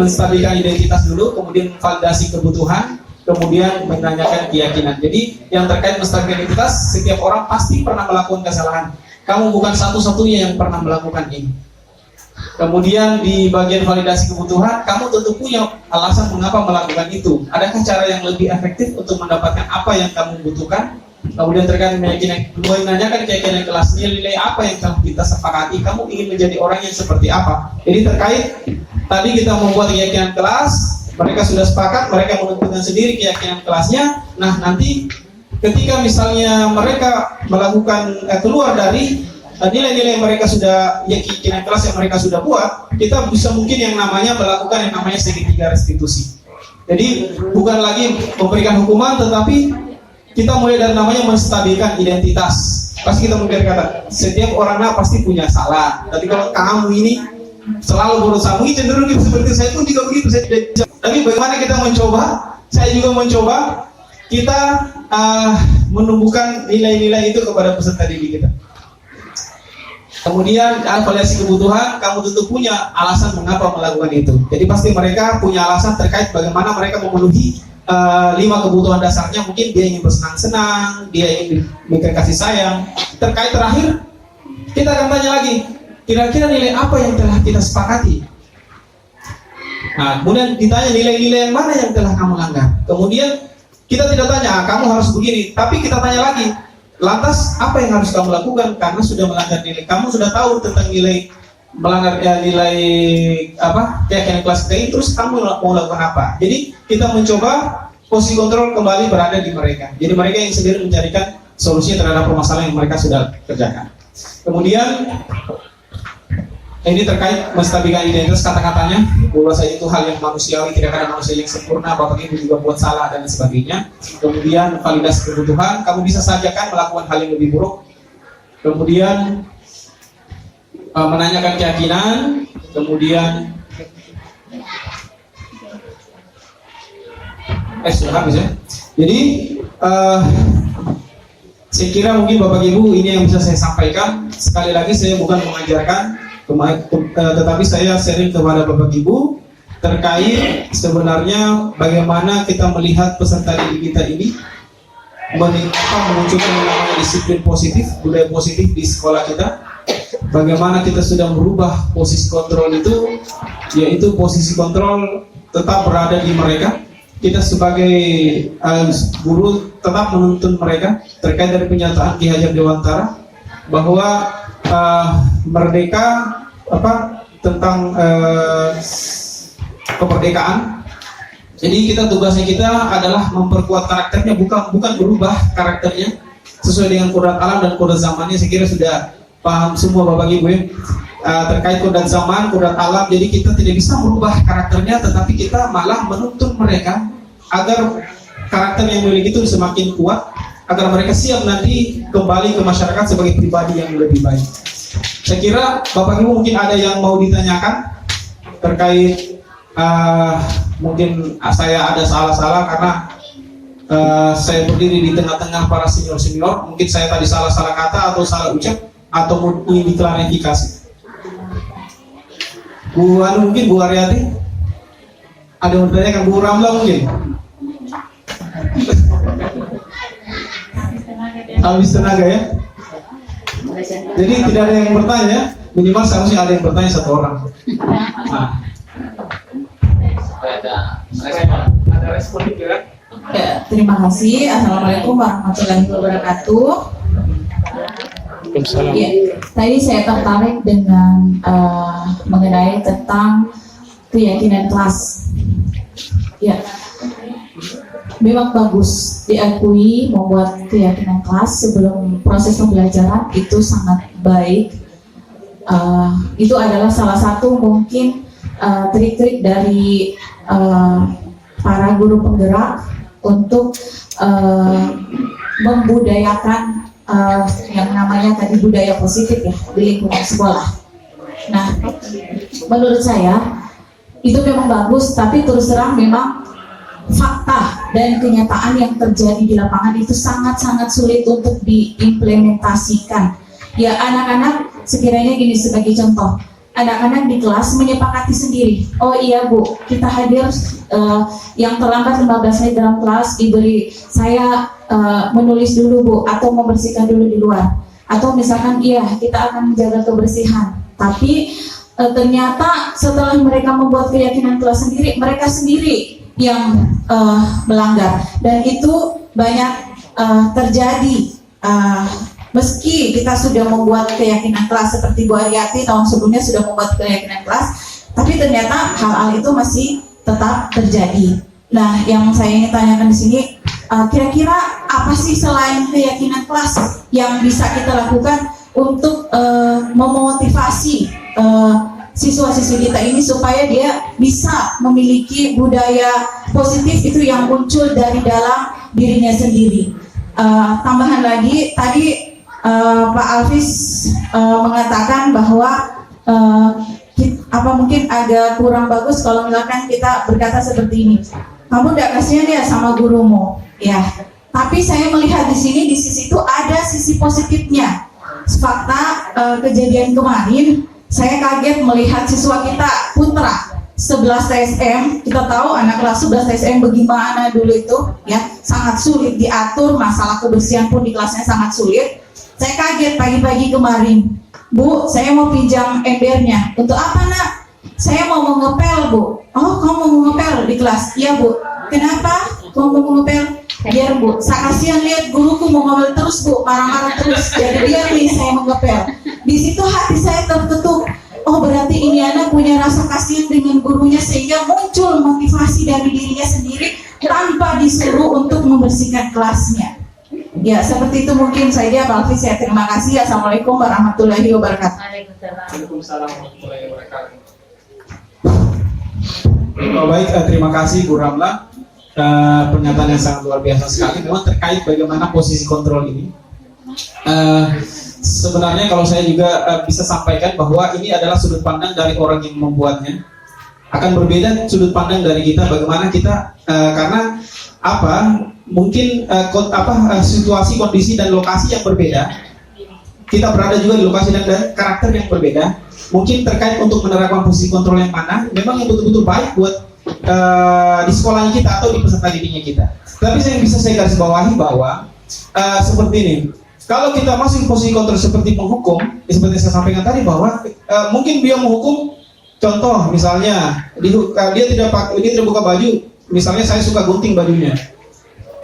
menstabilkan identitas dulu, kemudian validasi kebutuhan, kemudian menanyakan keyakinan. Jadi yang terkait menstabilkan identitas, setiap orang pasti pernah melakukan kesalahan. Kamu bukan satu-satunya yang pernah melakukan ini. Kemudian di bagian validasi kebutuhan, kamu tentu punya alasan mengapa melakukan itu. Adakah cara yang lebih efektif untuk mendapatkan apa yang kamu butuhkan? Kemudian terkait keyakinan, menanyakan keyakinan kelas, nilai apa yang telah kita sepakati, kamu ingin menjadi orang yang seperti apa. Jadi terkait tadi kita membuat keyakinan kelas, mereka sudah sepakat, mereka menentukan sendiri keyakinan kelasnya. Nah nanti ketika misalnya mereka melakukan keluar dari nilai-nilai yang mereka sudah, keyakinan kelas yang mereka sudah buat, kita bisa mungkin yang namanya melakukan yang namanya segitiga restitusi. Jadi bukan lagi memberikan hukuman, tetapi kita mulai dari namanya menstabilkan identitas. Pasti kita mungkin kata setiap orang pasti punya salah. Tapi kalau kamu ini selalu berusaha, mungkin cenderung gitu seperti saya pun juga begitu. Saya tidak bisa. Tapi bagaimana kita mencoba? Saya juga mencoba. Kita menumbuhkan nilai-nilai itu kepada peserta didik kita. Kemudian evaluasi kebutuhan, kamu tentu punya alasan mengapa melakukan itu. Jadi pasti mereka punya alasan terkait bagaimana mereka memenuhi 5 kebutuhan dasarnya. Mungkin dia ingin bersenang-senang, dia ingin memberikan kasih sayang. Terkait terakhir, kita akan tanya lagi, kira-kira nilai apa yang telah kita sepakati? Nah, kemudian ditanya nilai-nilai yang mana yang telah kamu langgar. Kemudian kita tidak tanya, kamu harus begini, tapi kita tanya lagi, lantas apa yang harus kamu lakukan karena sudah melanggar nilai? Kamu sudah tahu tentang nilai melanggar nilai keyakinan kelas kita ini, terus kamu mau lakukan apa? Jadi kita mencoba posisi kontrol kembali berada di mereka. Jadi mereka yang sendiri mencarikan solusi terhadap permasalahan yang mereka sudah kerjakan. Kemudian ini terkait menstabilkan identitas, kata-katanya bahwa itu hal yang manusiawi, tidak ada manusia yang sempurna, Bapak Ibu juga buat salah dan sebagainya. Kemudian validasi kebutuhan, kamu bisa saja kan melakukan hal yang lebih buruk. Kemudian menanyakan keyakinan, kemudian sudah habis ya. Jadi saya kira mungkin Bapak Ibu ini yang bisa saya sampaikan. Sekali lagi saya bukan mengajarkan, tetapi saya sharing kepada Bapak Ibu terkait sebenarnya bagaimana kita melihat peserta didik kita ini memunculkan yang namanya disiplin positif, budaya positif di sekolah kita. Bagaimana kita sudah merubah posisi kontrol itu, yaitu posisi kontrol tetap berada di mereka, kita sebagai guru tetap menuntun mereka terkait dari pernyataan Ki Hajar Dewantara bahwa merdeka tentang kemerdekaan. Jadi tugasnya kita adalah memperkuat karakternya, bukan berubah karakternya sesuai dengan kodrat alam dan kodrat zamannya. Saya kira sudah paham semua Bapak Ibu ya, terkait kodrat zaman, kodrat alam. Jadi kita tidak bisa merubah karakternya, tetapi kita malah menuntun mereka agar karakter yang memiliki itu semakin kuat, agar mereka siap nanti kembali ke masyarakat sebagai pribadi yang lebih baik. Saya kira Bapak Ibu mungkin ada yang mau ditanyakan terkait mungkin saya ada salah-salah karena saya berdiri di tengah-tengah para senior-senior. Mungkin saya tadi salah-salah kata atau salah ucap atau ingin diklarifikasi. Mungkin Bu Aryati ada yang bertanyakan, Bu Ramla mungkin. Habis tenaga ya. Jadi tidak ada yang bertanya, minimal seharusnya ada yang bertanya satu orang. Nah. Ada respon juga? Ya, terima kasih. Assalamualaikum warahmatullahi wabarakatuh. Ya, tadi saya tertarik dengan mengenai tentang keyakinan kelas. Ya, memang bagus diakui membuat keyakinan kelas sebelum proses pembelajaran itu sangat baik. Itu adalah salah satu mungkin trik-trik dari para guru penggerak untuk membudayakan yang namanya tadi budaya positif ya di lingkungan sekolah. Nah, menurut saya itu memang bagus, tapi terus terang memang fakta dan kenyataan yang terjadi di lapangan itu sangat-sangat sulit untuk diimplementasikan. Ya, anak-anak sekiranya gini sebagai contoh, anak-anak di kelas menyepakati sendiri, oh iya Bu, kita hadir yang terlambat 15 menit dalam kelas diberi saya menulis dulu Bu, atau membersihkan dulu di luar, atau misalkan iya kita akan menjaga kebersihan. Tapi ternyata setelah mereka membuat keyakinan kelas sendiri, mereka sendiri yang melanggar, dan itu banyak terjadi. Meski kita sudah membuat keyakinan kelas seperti Bu Aryati tahun sebelumnya sudah membuat keyakinan kelas, tapi ternyata hal-hal itu masih tetap terjadi. Nah, yang saya ingin tanyakan di sini, kira-kira apa sih selain keyakinan kelas yang bisa kita lakukan untuk memotivasi siswa-siswi kita ini supaya dia bisa memiliki budaya positif itu yang muncul dari dalam dirinya sendiri. Tambahan lagi, tadi Pak Alvis mengatakan bahwa mungkin agak kurang bagus kalau misalkan kita berkata seperti ini, kamu tidak kasihan ya sama gurumu, ya. Tapi saya melihat di sini di sisi itu ada sisi positifnya. Fakta kejadian kemarin, saya kaget melihat siswa kita Putra 11 TSM, kita tahu anak kelas 11 TSM bagaimana dulu itu, ya, sangat sulit diatur, masalah kebersihan pun di kelasnya sangat sulit. Saya kaget pagi-pagi kemarin, Bu, saya mau pinjam embernya. Untuk apa nak? Saya mau ngepel Bu. Oh, kamu mau ngepel di kelas? Iya Bu. Kenapa? Kamu mau ngepel? Biar Bu, saya kasihan lihat guruku mau ngepel terus Bu, marah-marah terus. Jadi biar nih saya mau ngepel. Di situ hati saya terketuk. Oh, berarti ini anak punya rasa kasihan dengan gurunya sehingga muncul motivasi dari dirinya sendiri tanpa disuruh untuk membersihkan kelasnya. Ya, seperti itu mungkin saja Pak Alvis. Saya terima kasih. Assalamualaikum warahmatullahi wabarakatuh. Waalaikumsalam warahmatullahi wabarakatuh. Baik, terima kasih Bu Ramla. Pernyataan yang sangat luar biasa sekali. Memang terkait bagaimana posisi kontrol ini. Sebenarnya kalau saya juga bisa sampaikan bahwa ini adalah sudut pandang dari orang yang membuatnya. Akan berbeda sudut pandang dari kita. Bagaimana kita karena mungkin situasi, kondisi dan lokasi yang berbeda. Kita berada juga di lokasi dan karakter yang berbeda. Mungkin terkait untuk menerapkan posisi kontrol yang mana memang yang betul-betul baik buat di sekolahnya kita atau di peserta didiknya kita. Tapi yang bisa saya garis bawahi bahwa seperti ini. Kalau kita masih posisi kontrol seperti penghukum, seperti saya sampaikan tadi bahwa mungkin dia menghukum, contoh misalnya dia tidak buka baju misalnya saya suka gunting bajunya.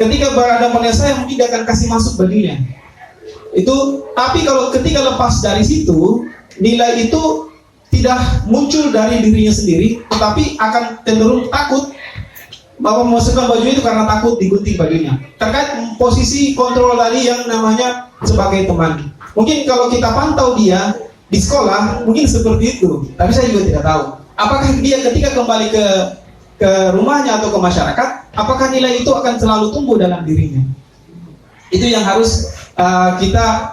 Ketika berada pada saya, mungkin dia akan kasih masuk bajunya. Itu, tapi kalau ketika lepas dari situ, nilai itu tidak muncul dari dirinya sendiri, tetapi akan cenderung takut bahwa memasukkan baju itu karena takut digunting bajunya. Terkait posisi kontrol tadi yang namanya sebagai teman. Mungkin kalau kita pantau dia di sekolah, mungkin seperti itu. Tapi saya juga tidak tahu. Apakah dia ketika kembali ke rumahnya atau ke masyarakat, apakah nilai itu akan selalu tumbuh dalam dirinya? Itu yang harus kita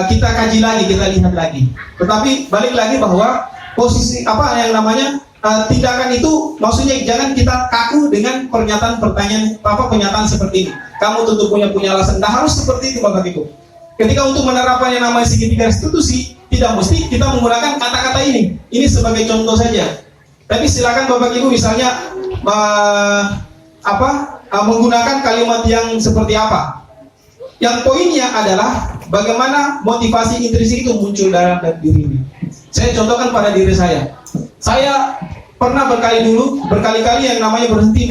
kaji lagi, kita lihat lagi. Tetapi balik lagi bahwa posisi apa yang namanya tindakan itu, maksudnya jangan kita kaku dengan pernyataan seperti ini. Kamu tentu punya alasan. Nah, harus seperti itu Bapak Ibu. Ketika untuk menerapkan yang namanya segitiga restitusi, tidak mesti kita menggunakan kata-kata ini. Ini sebagai contoh saja. Tapi silakan Bapak Ibu misalnya menggunakan kalimat yang seperti apa. Yang poinnya adalah bagaimana motivasi intrinsik itu muncul dalam diri. Saya contohkan pada diri saya. Saya pernah berkali-kali yang namanya berhenti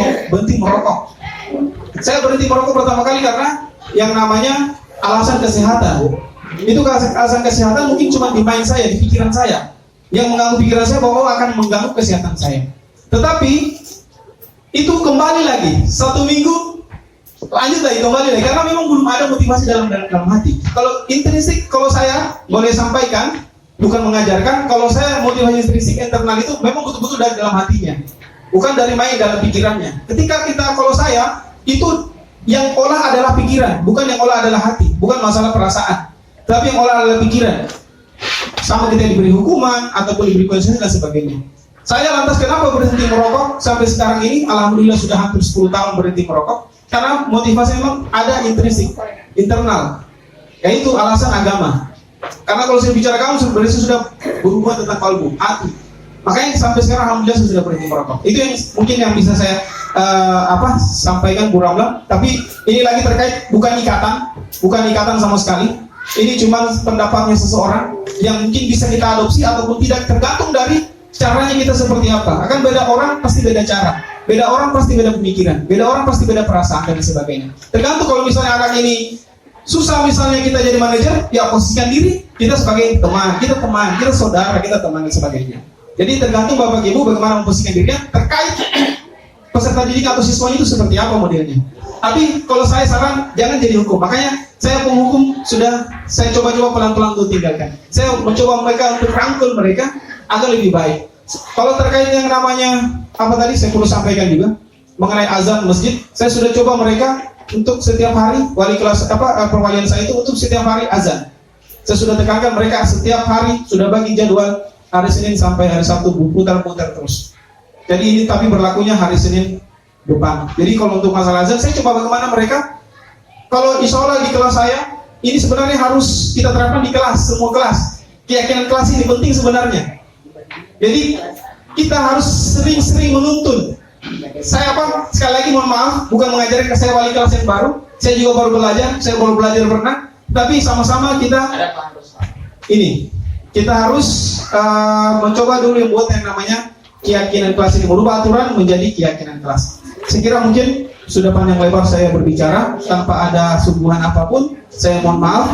merokok. Saya berhenti merokok pertama kali karena yang namanya alasan kesehatan. Itu alasan kesehatan mungkin cuma di mind saya, di pikiran saya, yang mengganggu pikiran saya bahwa akan mengganggu kesehatan saya. Tetapi itu kembali lagi 1 minggu lanjut lagi kembali lagi karena memang belum ada motivasi dalam hati. Kalau intrinsik, kalau saya boleh sampaikan, bukan mengajarkan, kalau saya motivasi intrinsik internal itu memang betul-betul dari dalam hatinya, bukan dari main dalam pikirannya. Kalau saya itu yang olah adalah pikiran, bukan yang olah adalah hati, bukan masalah perasaan, tapi yang olah adalah pikiran. Sama kita diberi hukuman ataupun diberi konsekuensi dan sebagainya. Saya lantas kenapa berhenti merokok sampai sekarang ini? Alhamdulillah sudah hampir 10 tahun berhenti merokok. Karena motivasi memang ada intrinsik, internal, yaitu alasan agama. Karena kalau saya bicara kamu sebenarnya sudah berhubungan tentang kalbu, hati. Makanya sampai sekarang alhamdulillah saya sudah berhenti merokok. Itu yang mungkin yang bisa saya sampaikan Bu Ramlan. Tapi ini lagi terkait bukan ikatan sama sekali. Ini cuma pendapatnya seseorang yang mungkin bisa kita adopsi ataupun tidak, tergantung dari caranya kita seperti apa. Akan beda orang pasti beda cara, beda orang pasti beda pemikiran, beda orang pasti beda perasaan dan sebagainya. Tergantung kalau misalnya anak ini susah misalnya kita jadi manajer, ya posisikan diri kita sebagai teman, kita saudara, kita teman dan sebagainya. Jadi tergantung Bapak Ibu bagaimana memposisikan dirinya terkait peserta didik atau siswanya itu seperti apa modelnya. Tapi kalau saya saran jangan jadi hukum. Makanya saya penghukum sudah saya coba-coba pelan-pelan untuk tinggalkan. Saya mencoba mereka untuk rangkul mereka agar lebih baik. Kalau terkait yang namanya apa tadi saya perlu sampaikan juga mengenai azan masjid, saya sudah coba mereka untuk setiap hari wali kelas perwalian saya itu untuk setiap hari azan. Saya sudah tekankan mereka setiap hari sudah bagi jadwal hari Senin sampai hari Sabtu putar-putar terus. Jadi ini tapi berlakunya hari Senin depan. Jadi kalau untuk masalah azan saya coba bagaimana mereka. Kalau insya Allah di kelas saya ini sebenarnya harus kita terapkan di kelas, semua kelas. Keyakinan kelas ini penting sebenarnya. Jadi kita harus sering-sering menuntun. Saya sekali lagi mohon maaf, bukan mengajarkan saya wali kelas yang baru. Saya juga baru belajar, saya baru belajar berenang. Tapi sama-sama kita harus mencoba dulu yang buat yang namanya keyakinan kelas ini, merubah aturan menjadi keyakinan kelas. Saya kira mungkin sudah panjang lebar saya berbicara tanpa ada sungguhan apapun. Saya mohon maaf.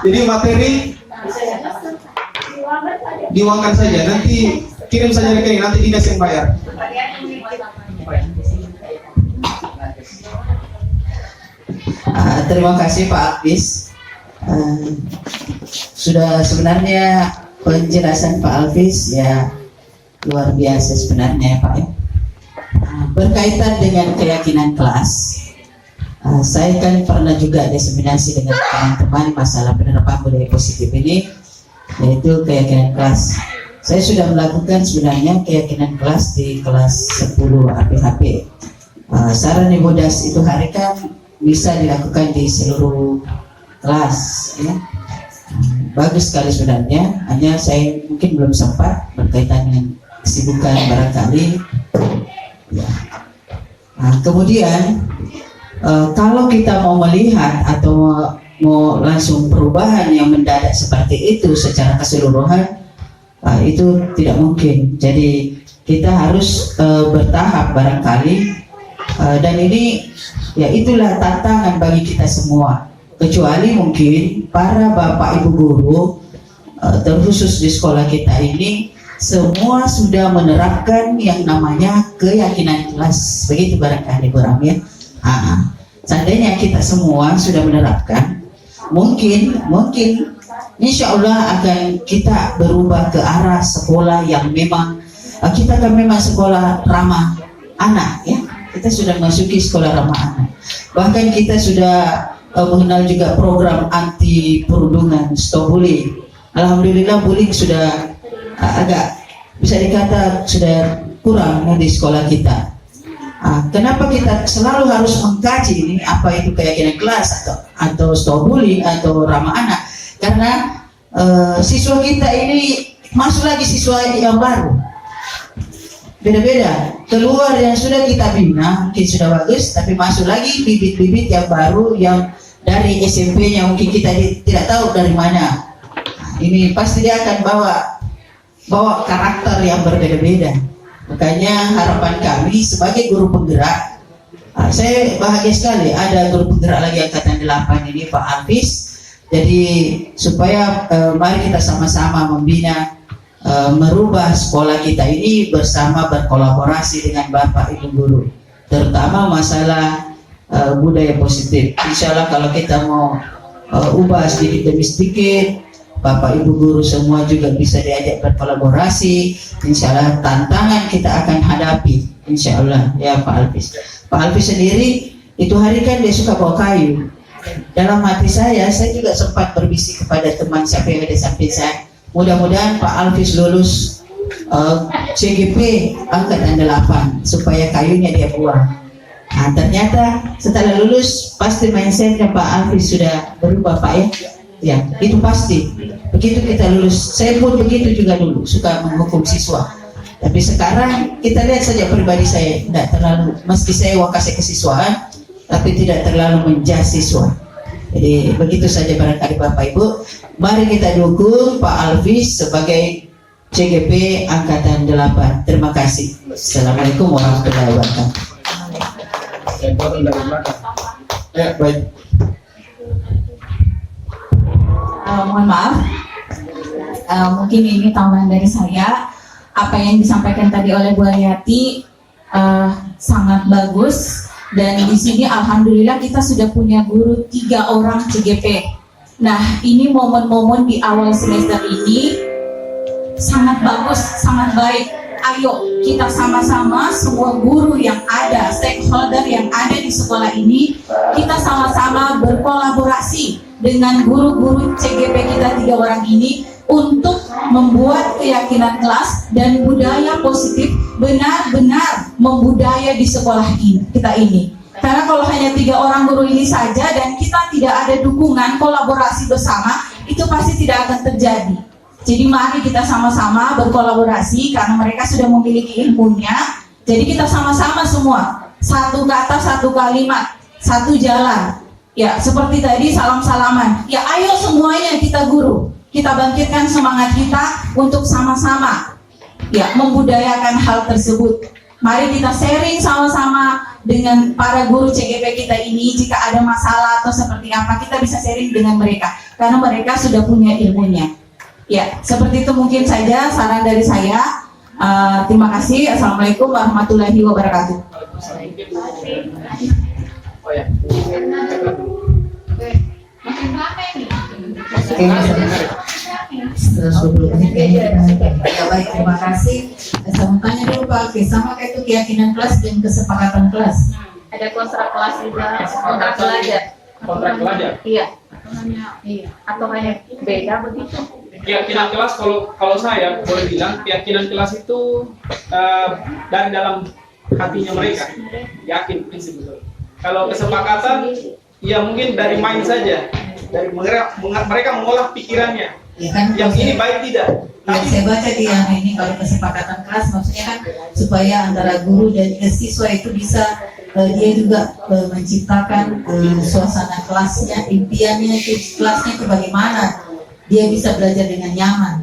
Jadi materi diuangkan saja, nanti kirim saja rekening, nanti dinas yang bayar. Terima kasih Pak Alvis. Sudah sebenarnya penjelasan Pak Alvis ya luar biasa sebenarnya Pak. Berkaitan dengan keyakinan kelas, saya kan pernah juga diseminasi dengan teman-teman masalah penerapan budaya positif ini, yaitu keyakinan kelas. Saya sudah melakukan sebenarnya keyakinan kelas di kelas 10 APHP. Saran Ibodas itu hari kan bisa dilakukan di seluruh kelas, ya. Bagus sekali sebenarnya. Hanya saya mungkin belum sempat berkaitan dengan kesibukan barangkali. Ya. Kemudian kalau kita mau melihat atau mau langsung perubahan yang mendadak seperti itu secara keseluruhan, itu tidak mungkin. Jadi kita harus bertahap barangkali, dan ini ya itulah tantangan bagi kita semua, kecuali mungkin para bapak ibu guru terkhusus di sekolah kita ini semua sudah menerapkan yang namanya keyakinan kelas, begitu barangkali Bu Ram ya. Seandainya kita semua sudah menerapkan, mungkin insya Allah akan kita berubah ke arah sekolah yang memang kita kan memang sekolah ramah anak ya. Kita sudah masuki sekolah ramah anak. Bahkan kita sudah mengenal juga program anti perundungan, stop bullying. Alhamdulillah bullying sudah agak bisa dikata sudah kurang di sekolah kita. Kenapa kita selalu harus mengkaji ini apa itu keyakinan kelas atau stop bullying atau ramah anak? Karena siswa kita ini masuk lagi siswa yang baru. Beda-beda, keluar yang sudah kita bina mungkin sudah bagus, tapi masuk lagi bibit-bibit yang baru yang dari SMP-nya mungkin kita tidak tahu dari mana. Ini pasti dia akan bawa karakter yang berbeda-beda. Makanya harapan kami sebagai guru penggerak, saya bahagia sekali ada guru penggerak lagi angkatan 8 ini Pak Hafiz. Jadi supaya mari kita sama-sama membina, merubah sekolah kita ini bersama berkolaborasi dengan Bapak Ibu guru, terutama masalah budaya positif. Insya Allah kalau kita mau ubah sedikit demi sedikit, Bapak Ibu guru semua juga bisa diajak berkolaborasi. Insya Allah tantangan kita akan hadapi, insya Allah ya Pak Alfis. Pak Alfis sendiri itu hari kan dia suka bawa kayu. Dalam hati saya juga sempat berbisik kepada teman siapa yang ada samping saya, mudah-mudahan Pak Alfis lulus CGP angkatan 8 supaya kayunya dia buang. Nah, ternyata setelah lulus pasti mindsetnya Pak Alfis sudah berubah Pak ya. Ya, itu pasti. Begitu kita lulus, saya pun begitu juga dulu, suka menghukum siswa. Tapi sekarang kita lihat saja pribadi saya, tidak terlalu, meski saya kasih kesiswaan, tapi tidak terlalu menjudge siswa. Jadi begitu saja barangkali Bapak Ibu. Mari kita dukung Pak Alfis sebagai CGP angkatan 8. Terima kasih. Assalamualaikum warahmatullahi wabarakatuh. Ya, baik. Mohon maaf, mungkin ini tambahan dari saya. Apa yang disampaikan tadi oleh Bu Hayati sangat bagus, dan di sini alhamdulillah kita sudah punya guru 3 orang CGP. Nah, ini momen-momen di awal semester ini sangat bagus, sangat baik. Ayo kita sama-sama semua guru yang ada, stakeholder yang ada di sekolah ini, kita sama-sama berkolaborasi dengan guru-guru CGP kita 3 orang ini untuk membuat keyakinan kelas dan budaya positif benar-benar membudaya di sekolah kita ini. Karena kalau hanya 3 orang guru ini saja dan kita tidak ada dukungan kolaborasi bersama, itu pasti tidak akan terjadi. Jadi mari kita sama-sama berkolaborasi karena mereka sudah memiliki ilmunya. Jadi kita sama-sama semua, satu kata, satu kalimat, satu jalan. Ya, seperti tadi salam-salaman. Ya, ayo semuanya kita guru, kita bangkitkan semangat kita untuk sama-sama ya membudayakan hal tersebut. Mari kita sharing sama-sama dengan para guru CGP kita ini. Jika ada masalah atau seperti apa, kita bisa sharing dengan mereka karena mereka sudah punya ilmunya. Ya, seperti itu mungkin saja saran dari saya. Terima kasih. Assalamualaikum warahmatullahi wabarakatuh. Oh ya. Ya baik, terima kasih. Saya mau tanya dulu Pak, sama kayak itu keyakinan kelas dan kesepakatan kelas. Ada kontrak kelas juga, kontrak pelajar. Kontrak pelajar? Iya. Iya. Atau hanya beda begitu? Keyakinan kelas, kalau saya boleh bilang, keyakinan kelas itu dari dalam hatinya mereka, yakin prinsip betul. Kalau kesepakatan, ya mungkin dari main saja, dari mereka mengolah pikirannya. Ya kan, yang ini baik tidak. Yang saya baca di yang ini kalau kesepakatan kelas maksudnya kan supaya antara guru dan siswa itu bisa dia juga menciptakan suasana kelasnya, impiannya kelasnya itu bagaimana dia bisa belajar dengan nyaman.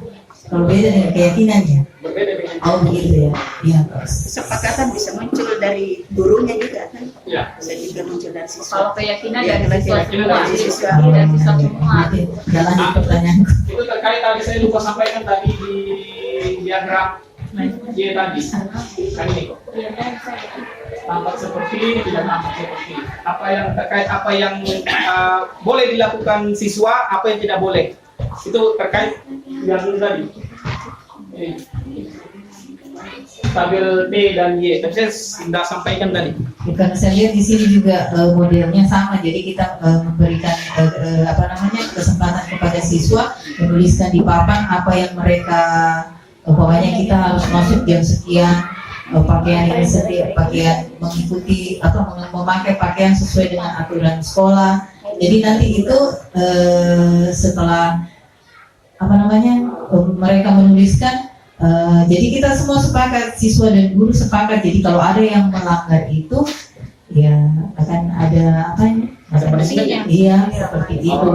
Kalau beda dengan keyakinannya. Berbeda dengan Oh begitu ya. Iya. Kesepakatan bisa muncul dari gurunya juga kan, Ya. bisa juga muncul dari siswa. Kalau keyakinan Iya, dari siswa keyakinan semua, dari siswa. dari siswa semua. Nanti jalan pertanyaanku. Itu terkait tadi saya lupa sampaikan tadi di diagram Y tadi. Kan ini kok. Tampak seperti ini, tidak tampak seperti ini. Apa yang boleh dilakukan siswa, apa yang tidak boleh. Itu terkait yang tadi. Ini. Tabel T dan Y. Tapi saya sudah sampaikan tadi. Bukan, saya lihat di sini juga modelnya sama. Jadi kita memberikan kesempatan kepada siswa menuliskan di papan apa yang mereka pokoknya kita harus masuk jam sekian, pakaian ini setiap pakaian mengikuti atau memakai pakaian sesuai dengan aturan sekolah. Jadi nanti itu setelah mereka menuliskan, jadi kita semua sepakat, siswa dan guru sepakat. Jadi kalau ada yang melanggar itu, ya akan ada Sanksinya. Iya, seperti itu.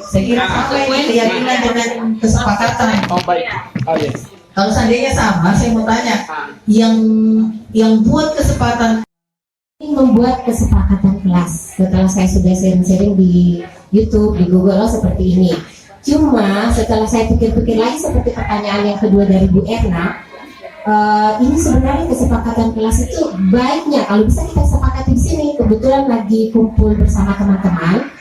Saya kira sama ini keyakinan dengan kesepakatan. Oh baik. Oh iya. Kalau seandainya sama, saya mau tanya, yang buat kesepakatan membuat kesepakatan kelas. Setelah saya sudah sharing-sharing di YouTube, di Google seperti ini. Cuma setelah saya pikir-pikir lagi seperti pertanyaan yang kedua dari Bu Erna, ini sebenarnya kesepakatan kelas itu baiknya kalau bisa kita sepakati di sini. Kebetulan lagi kumpul bersama teman-teman.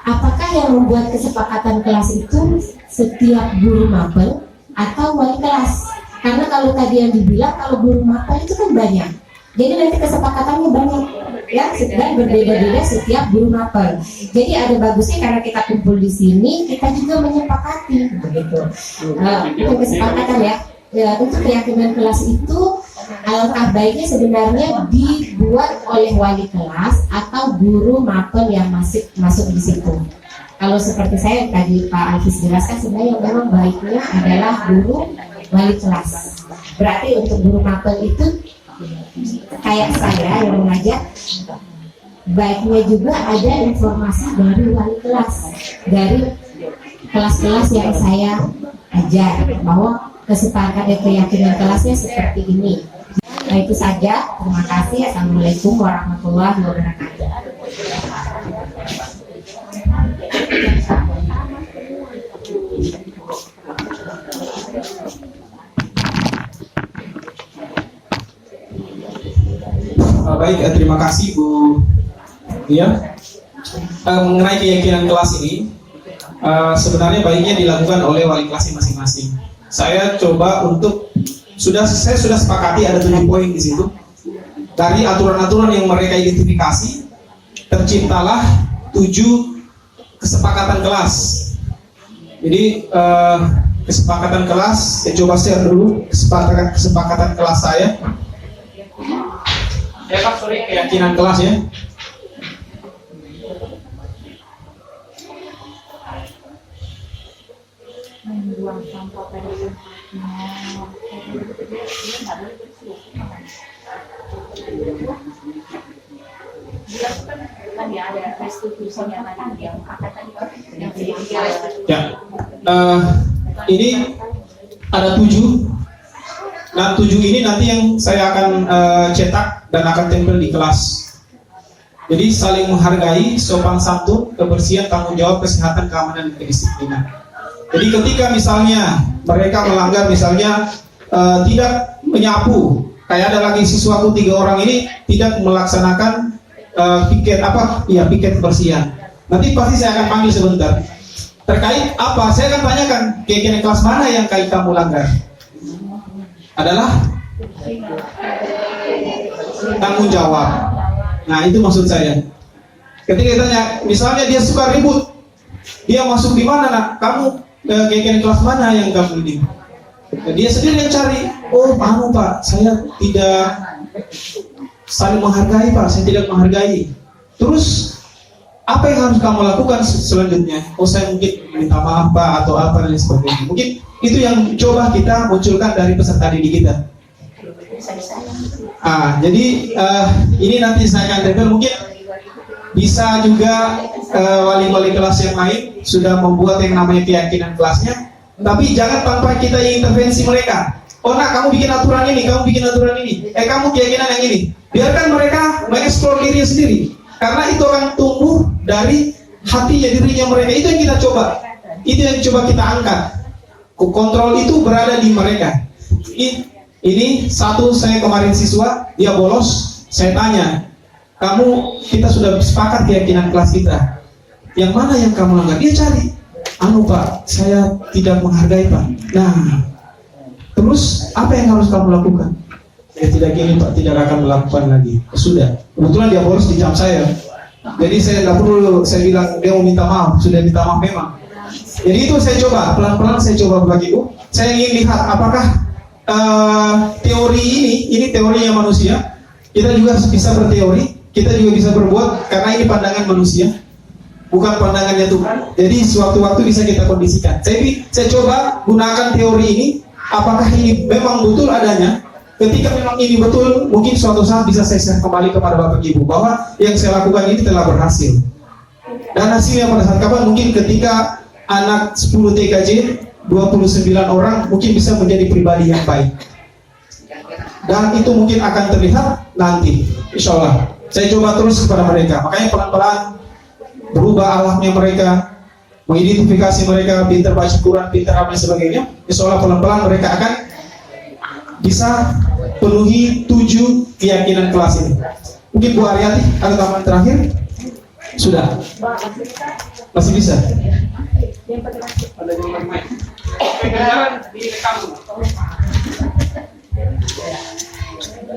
Apakah yang membuat kesepakatan kelas itu setiap guru mapel atau wali kelas? Karena kalau tadi yang dibilang kalau guru mapel itu kan banyak. Jadi nanti kesepakatannya banyak, ya, dan berbeda-beda setiap guru mapel. Jadi ada bagusnya karena kita kumpul di sini, kita juga menyepakati, begitu. Itu kesepakatan ya. Untuk keyakinan kelas itu alangkah baiknya sebenarnya dibuat oleh wali kelas atau guru mapel yang masuk di situ. Kalau seperti saya tadi Pak Alfis jelaskan, sebenarnya yang memang baiknya adalah guru wali kelas. Berarti untuk guru mapel itu kayak saya yang mengajar, baiknya juga ada informasi dari wali kelas, dari kelas-kelas yang saya ajar, bahwa kesepakatan keyakinan kelasnya seperti ini. Nah itu saja, terima kasih. Assalamualaikum warahmatullahi wabarakatuh. Baik, terima kasih Bu. Ya, mengenai keyakinan kelas ini, sebenarnya baiknya dilakukan oleh wali kelas masing-masing. Saya coba untuk saya sudah sepakati ada 7 poin di situ. Dari aturan-aturan yang mereka identifikasi, terciptalah 7 kesepakatan kelas. Jadi kesepakatan kelas, saya coba share dulu kesepakatan kelas saya. Ya Pak, sorry, keyakinan kelas ya. Ya, ini ada 7. Nah 7 ini nanti yang saya akan cetak dan akan tempel di kelas. Jadi saling menghargai, sopan santun, kebersihan, tanggung jawab, kesehatan, keamanan, dan kedisiplinan. Jadi ketika misalnya mereka melanggar, misalnya tidak menyapu, kayak ada lagi siswaku 3 orang ini tidak melaksanakan piket kebersihan. Nanti pasti saya akan panggil sebentar. Terkait apa? Saya akan tanyakan keyakinan kelas mana yang kamu langgar. Adalah tanggung jawab. Nah itu maksud saya. Ketika ditanya, misalnya dia suka ribut, dia masuk di mana nak? Kamu keyakinan kelas mana yang kamu ini? Nah, dia sendiri yang cari. Oh Pak, saya tidak saling menghargai Pak, saya tidak menghargai. Terus apa yang harus kamu lakukan selanjutnya? Oh saya mungkin minta maaf Pak atau apa dan sebagainya. Mungkin itu yang coba kita munculkan dari peserta didik kita. Jadi ini nanti saya akan tempel. Mungkin bisa juga wali-wali kelas yang lain sudah membuat yang namanya keyakinan kelasnya. Tapi jangan tanpa kita intervensi mereka. oh nak kamu bikin aturan ini, kamu bikin aturan ini, kamu keyakinan yang ini. Biarkan mereka mengeksplor dirinya sendiri, karena itu akan tumbuh dari hatinya, dirinya mereka. Itu yang kita coba, itu yang coba kita angkat. Kontrol itu berada di mereka. Ini satu, saya kemarin siswa, dia bolos, saya tanya, kita sudah sepakat keyakinan kelas kita, yang mana yang kamu langgar? Dia cari, Pak, saya tidak menghargai Pak. Nah, terus apa yang harus kamu lakukan? Saya tidak gini Pak, tidak akan melakukan lagi. Sudah, kebetulan dia bolos di jam saya, jadi saya tidak perlu saya bilang dia mau minta maaf, sudah minta maaf memang. Jadi itu saya coba, pelan-pelan saya coba Bapak Ibu. Saya ingin lihat apakah teori ini teorinya manusia. Kita juga bisa berteori, kita juga bisa berbuat, karena ini pandangan manusia, bukan pandangannya Tuhan. Jadi sewaktu-waktu bisa kita kondisikan. Saya coba gunakan teori ini, apakah ini memang betul adanya. Ketika memang ini betul, mungkin suatu saat bisa saya share kembali kepada Bapak Ibu bahwa yang saya lakukan ini telah berhasil. Dan hasilnya pada saat kapan? Mungkin ketika anak 10 TKJ 29 orang mungkin bisa menjadi pribadi yang baik. Dan itu mungkin akan terlihat nanti, insya Allah. Saya coba terus kepada mereka. Makanya pelan-pelan berubah akhlaknya mereka, mengidentifikasi mereka, pintar baca Quran, pintar apa dan sebagainya. Insya Allah pelan-pelan mereka akan bisa penuhi 7 keyakinan kelas ini. Mungkin Bu Aryati ada tambahan terakhir? Sudah? Masih bisa?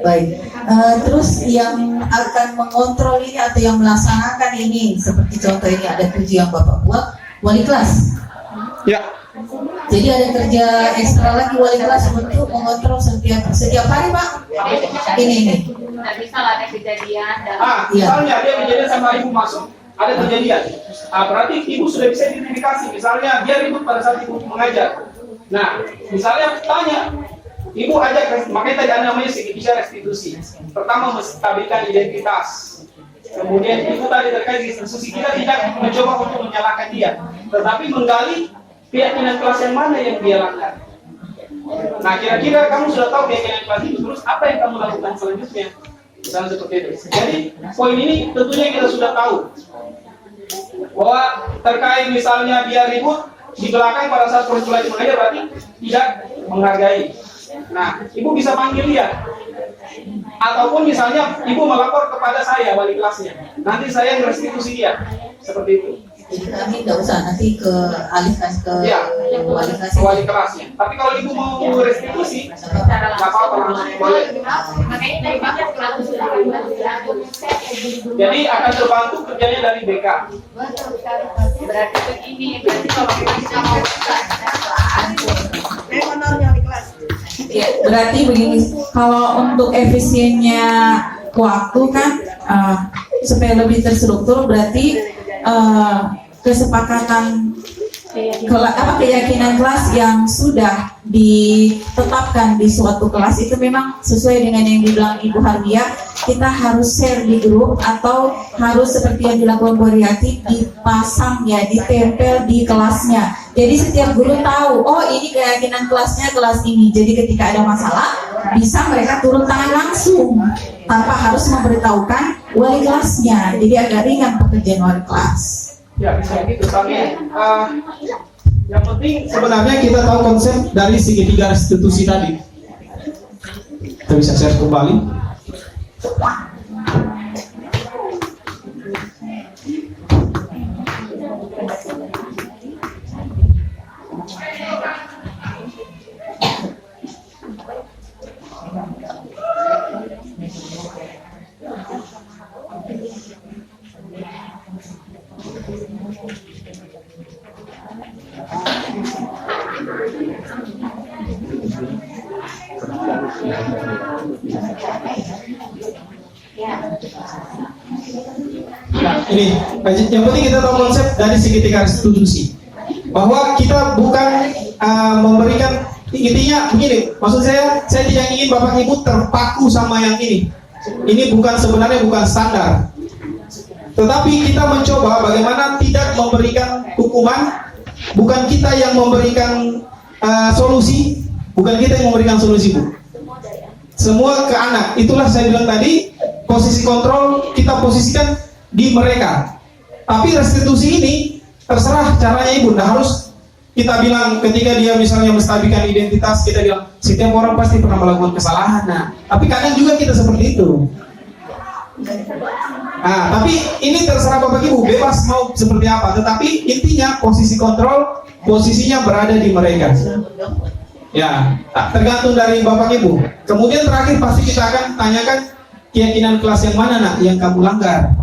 Baik. Terus yang akan mengontrol ini atau yang melaksanakan ini, seperti contoh ini ada 7 yang Bapak buat, wali kelas. Ya. Jadi ada kerja ekstra lagi wali kelas untuk mengontrol setiap hari Pak. Ini. Nah, misal ada kejadian dan Misalnya dia kejadian sama ibu masuk, ada kejadian. Berarti ibu sudah bisa identifikasi. Misalnya dia ribut pada saat ibu mengajar. Nah, misalnya tanya, ibu ajak, makanya tadi ada namanya segitiga restitusi. Pertama menstabilkan identitas. Kemudian ibu tadi terkait restitusi, kita tidak mencoba untuk menyalahkan dia, tetapi menggali keyakinan kelas yang mana yang dia langgar. Nah, kira-kira kamu sudah tahu keyakinan kelas itu, terus apa yang kamu lakukan selanjutnya? Misalnya seperti itu. Jadi poin ini tentunya kita sudah tahu bahwa terkait misalnya dia ribut di belakang pada saat proses belajar mengajar, berarti tidak menghargai. Nah, ibu bisa panggil dia, ataupun misalnya ibu melapor kepada saya wali kelasnya, nanti saya restitusi dia, seperti itu. Jadi kami tidak usah nanti alihkan ke wali kelasnya. Tapi kalau ibu mau restitusi, nggak apa-apa, langsung boleh. Jadi akan terbantu kerjanya dari BK. berarti begini, berarti kalau kita mau Ya, berarti begini, kalau untuk efisiennya waktu kan supaya lebih terstruktur, berarti kesepakatan keyakinan kelas yang sudah ditetapkan di suatu kelas itu memang sesuai dengan yang dibilang Ibu Harbiah, kita harus share di grup atau harus seperti yang dilakukan Bu Riyati, dipasang ya, ditempel di kelasnya. Jadi setiap guru tahu, oh ini keyakinan kelasnya kelas ini. Jadi ketika ada masalah, bisa mereka turun tangan langsung tanpa harus memberitahukan wali kelasnya. Jadi agak ringan pekerjaan wali kelas. Ya bisa gitu, tapi yang penting sebenarnya kita tahu konsep dari segitiga restitusi tadi. Kita bisa share kembali. Nah, ini yang penting kita tahu konsep dari segitiga restitusi, bahwa kita bukan memberikan, intinya begini, maksud saya tidak ingin Bapak Ibu terpaku sama yang ini. Ini sebenarnya bukan standar, tetapi kita mencoba bagaimana tidak memberikan hukuman, bukan kita yang memberikan solusi, Bukan kita yang memberikan solusi, Bu. Semua ke anak. Itulah saya bilang tadi, posisi kontrol kita posisikan di mereka. Tapi restitusi ini terserah caranya Ibu. Nah, harus kita bilang ketika dia misalnya menstabilkan identitas, kita bilang setiap orang pasti pernah melakukan kesalahan. Nah, tapi kadang juga kita seperti itu. Nah, tapi ini terserah Bapak Ibu, bebas mau seperti apa. Tetapi intinya posisi kontrol, posisinya berada di mereka. Ya, tergantung dari Bapak Ibu. Kemudian terakhir pasti kita akan tanyakan keyakinan kelas yang mana nak yang kamu langgar.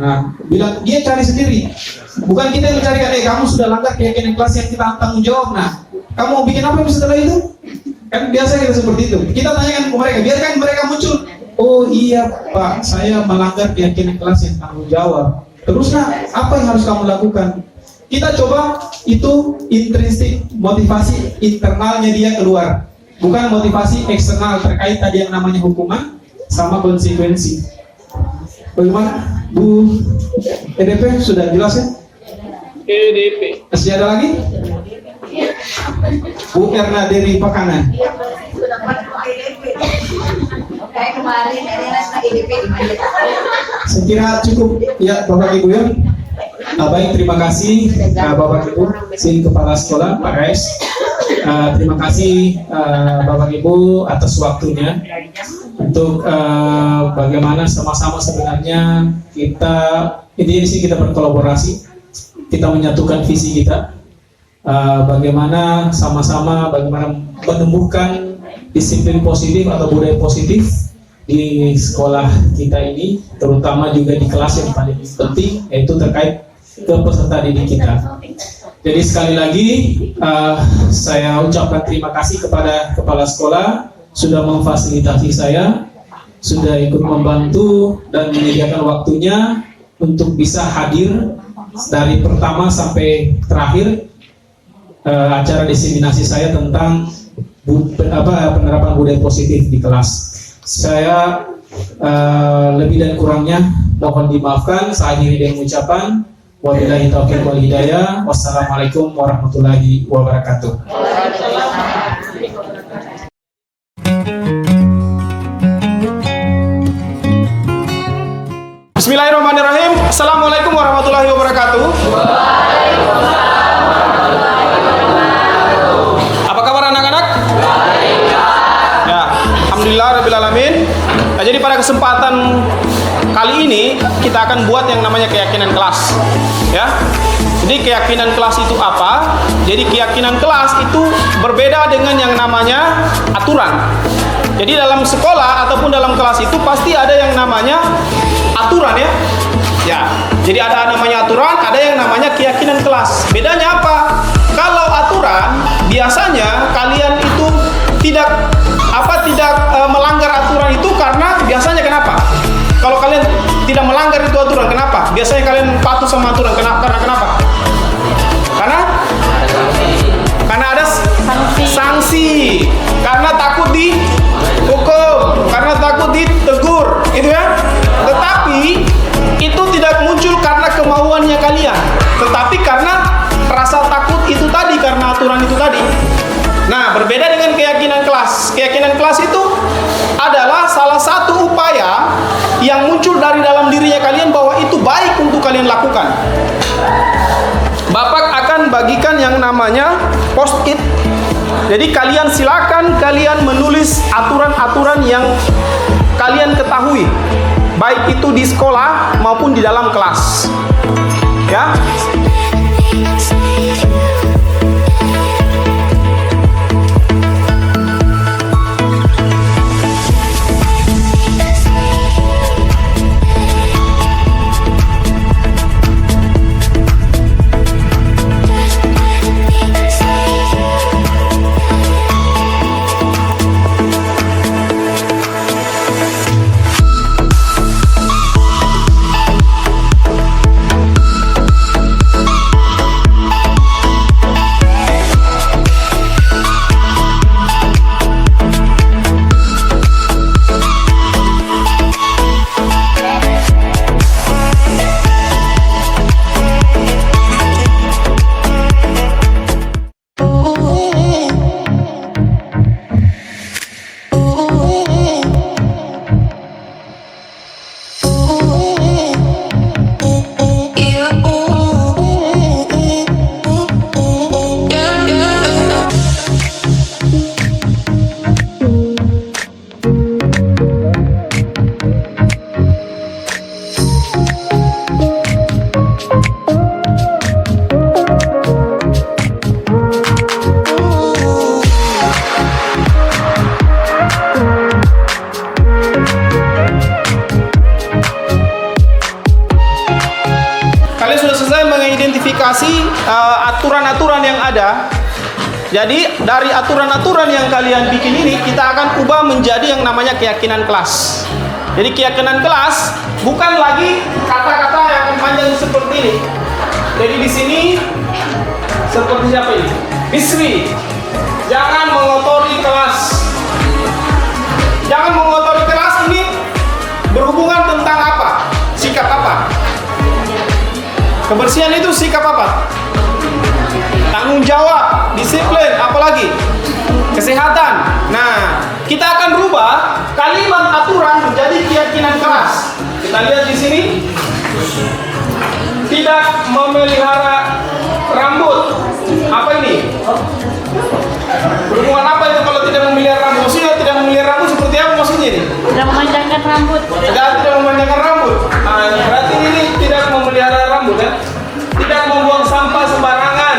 Nah, bilang dia cari sendiri. Bukan kita yang mencarikan, kamu sudah langgar keyakinan kelas yang kita tanggung jawab. Nah, kamu mau bikin apa setelah itu? Kan biasa kita seperti itu. Kita tanyakan ke mereka, biarkan mereka muncul. Oh iya Pak, saya melanggar keyakinan kelas yang tanggung jawab. Terus nah, apa yang harus kamu lakukan? Kita coba itu intrinsik, motivasi internalnya dia keluar, bukan motivasi eksternal terkait tadi yang namanya hukuman sama konsekuensi. Bagaimana Bu EDP sudah jelas ya? EDP masih ada lagi? Bu Erna dari Pakanan. Kayak kemarin ada IDP di mana? Saya kira cukup ya Bapak Ibu ya. Baik, terima kasih Bapak Ibu, si Kepala Sekolah Pak Rais. Terima kasih Bapak Ibu atas waktunya untuk bagaimana sama-sama sebenarnya kita ini sih kita berkolaborasi, kita menyatukan visi kita, bagaimana sama-sama bagaimana menumbuhkan disiplin positif atau budaya positif di sekolah kita ini, terutama juga di kelas yang paling penting yaitu terkait ke peserta didik kita. Jadi sekali lagi saya ucapkan terima kasih kepada kepala sekolah sudah memfasilitasi saya, sudah ikut membantu dan menyediakan waktunya untuk bisa hadir dari pertama sampai terakhir acara diseminasi saya tentang penerapan budaya positif di kelas. Saya lebih dan kurangnya mohon dimaafkan. Saya akhiri dengan ucapan wabillahi taufiq wal hidayah. Wassalamualaikum warahmatullahi wabarakatuh. Bismillahirrahmanirrahim. Assalamualaikum warahmatullahi wabarakatuh. Apa kabar anak-anak? Ya, alhamdulillah rabbil alamin. Nah, jadi pada kesempatan kali ini kita akan buat yang namanya keyakinan kelas. Ya. Jadi keyakinan kelas itu apa? Jadi keyakinan kelas itu berbeda dengan yang namanya aturan. Jadi dalam sekolah ataupun dalam kelas itu pasti ada yang namanya aturan ya. Ya. Jadi ada namanya aturan, ada yang namanya keyakinan kelas. Bedanya apa? Kalau aturan biasanya kalian itu tidak melanggar aturan itu karena biasanya kenapa? Kalau kalian tidak melanggar itu aturan, kenapa? Biasanya kalian patuh sama aturan, karena kenapa? Karena ada sanksi, karena takut dihukum, karena takut ditegur, gitu ya. Tetapi itu tidak muncul karena kemauannya kalian, tetapi karena rasa takut itu tadi, karena aturan itu tadi. Nah, berbeda dengan keyakinan kelas. Keyakinan kelas itu adalah salah satu upaya yang muncul dari dalam dirinya kalian bahwa itu baik untuk kalian lakukan. Bapak akan bagikan yang namanya post-it. Jadi kalian silakan kalian menulis aturan-aturan yang kalian ketahui, baik itu di sekolah maupun di dalam kelas. Ya. mengklarifikasi aturan-aturan yang ada. Jadi dari aturan-aturan yang kalian bikin ini, kita akan ubah menjadi yang namanya keyakinan kelas. Jadi keyakinan kelas bukan lagi kata-kata yang panjang seperti ini. Jadi di sini seperti siapa ini? Bisri, jangan mengotori kelas. Jangan mengotori kelas ini berhubungan tentang apa? Sikap apa? Kebersihan itu sikap apa? Tanggung jawab, disiplin, apalagi kesehatan. Nah, kita akan rubah kalimat aturan menjadi keyakinan kelas. Kita lihat di sini, tidak memelihara rambut. Apa ini? Berhubungan apa itu kalau tidak memelihara rambut? Maksudnya tidak memelihara rambut seperti apa maksudnya ini? Tidak memanjangkan rambut. Tidak memanjangkan rambut. Nah, berarti ini tidak memelihara rambut ya. Tidak membuang sampah sembarangan.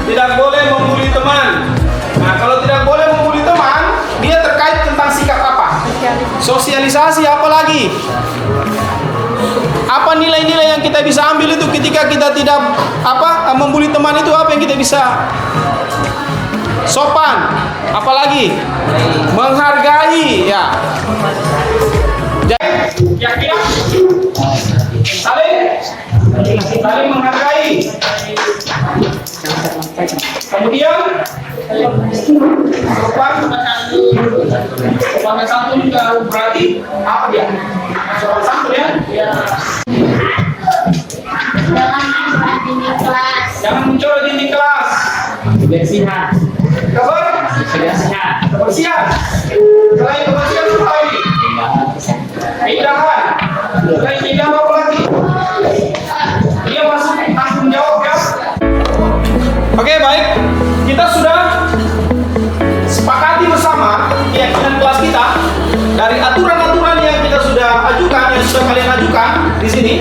Tidak boleh membuli teman. Nah, kalau tidak boleh membuli teman, dia terkait tentang sikap apa? Sosialisasi apa lagi? Apa nilai-nilai yang kita bisa ambil itu ketika kita tidak membuli teman itu, apa yang kita bisa? Sopan, apalagi menghargai ya. Jadi saling menghargai. Kemudian sopan santun juga berarti apa dia? Sopan santun ya. Jangan muncul di kelas. Kebersihan. Kebersihan. Selain kebersihan apa ini? Keindahan. Selain keindahan apa lagi? Dia masuk tanggung jawab ya. Oke, baik. Kita sudah sepakati bersama keyakinan kelas kita dari aturan-aturan yang kita sudah ajukan, yang sudah kalian ajukan di sini.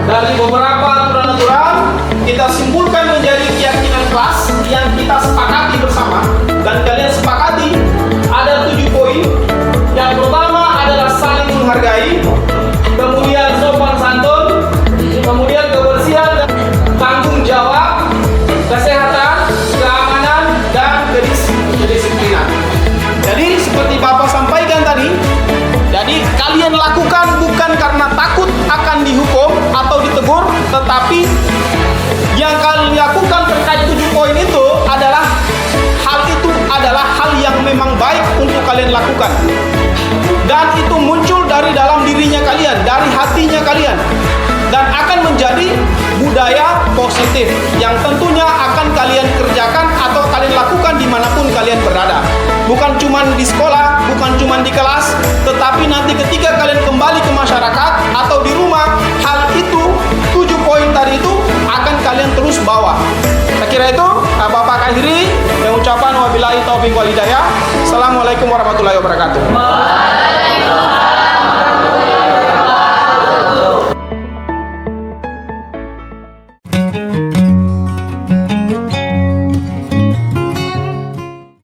Dari beberapa aturan-aturan kita simpulkan menjadi keyakinan kelas yang kita sepakati bersama, dan kalian sepakati ada 7 poin. Yang pertama adalah saling menghargai, kemudian sopan santun, kemudian kebersihan dan tanggung jawab, kesehatan, keamanan, dan kedisiplinan. Jadi seperti Bapak sampaikan tadi, jadi kalian lakukan bukan karena takut akan dihukum atau ditegur, tetapi yang kalian lakukan terkait 7 poin itu adalah hal yang memang baik untuk kalian lakukan. Dan itu muncul dari dalam dirinya kalian, dari hatinya kalian. Dan akan menjadi budaya positif yang tentunya akan kalian kerjakan atau kalian lakukan dimanapun kalian berada. Bukan cuma di sekolah, bukan cuma di kelas, tetapi nanti ketika kalian kembali ke masyarakat atau di rumah, hal itu 7 poin tadi itu akan kalian terus bawa. Saya kira itu Bapak akhiri dengan ucapan wabillahi taufiq wal hidayah. Assalamualaikum warahmatullahi wabarakatuh.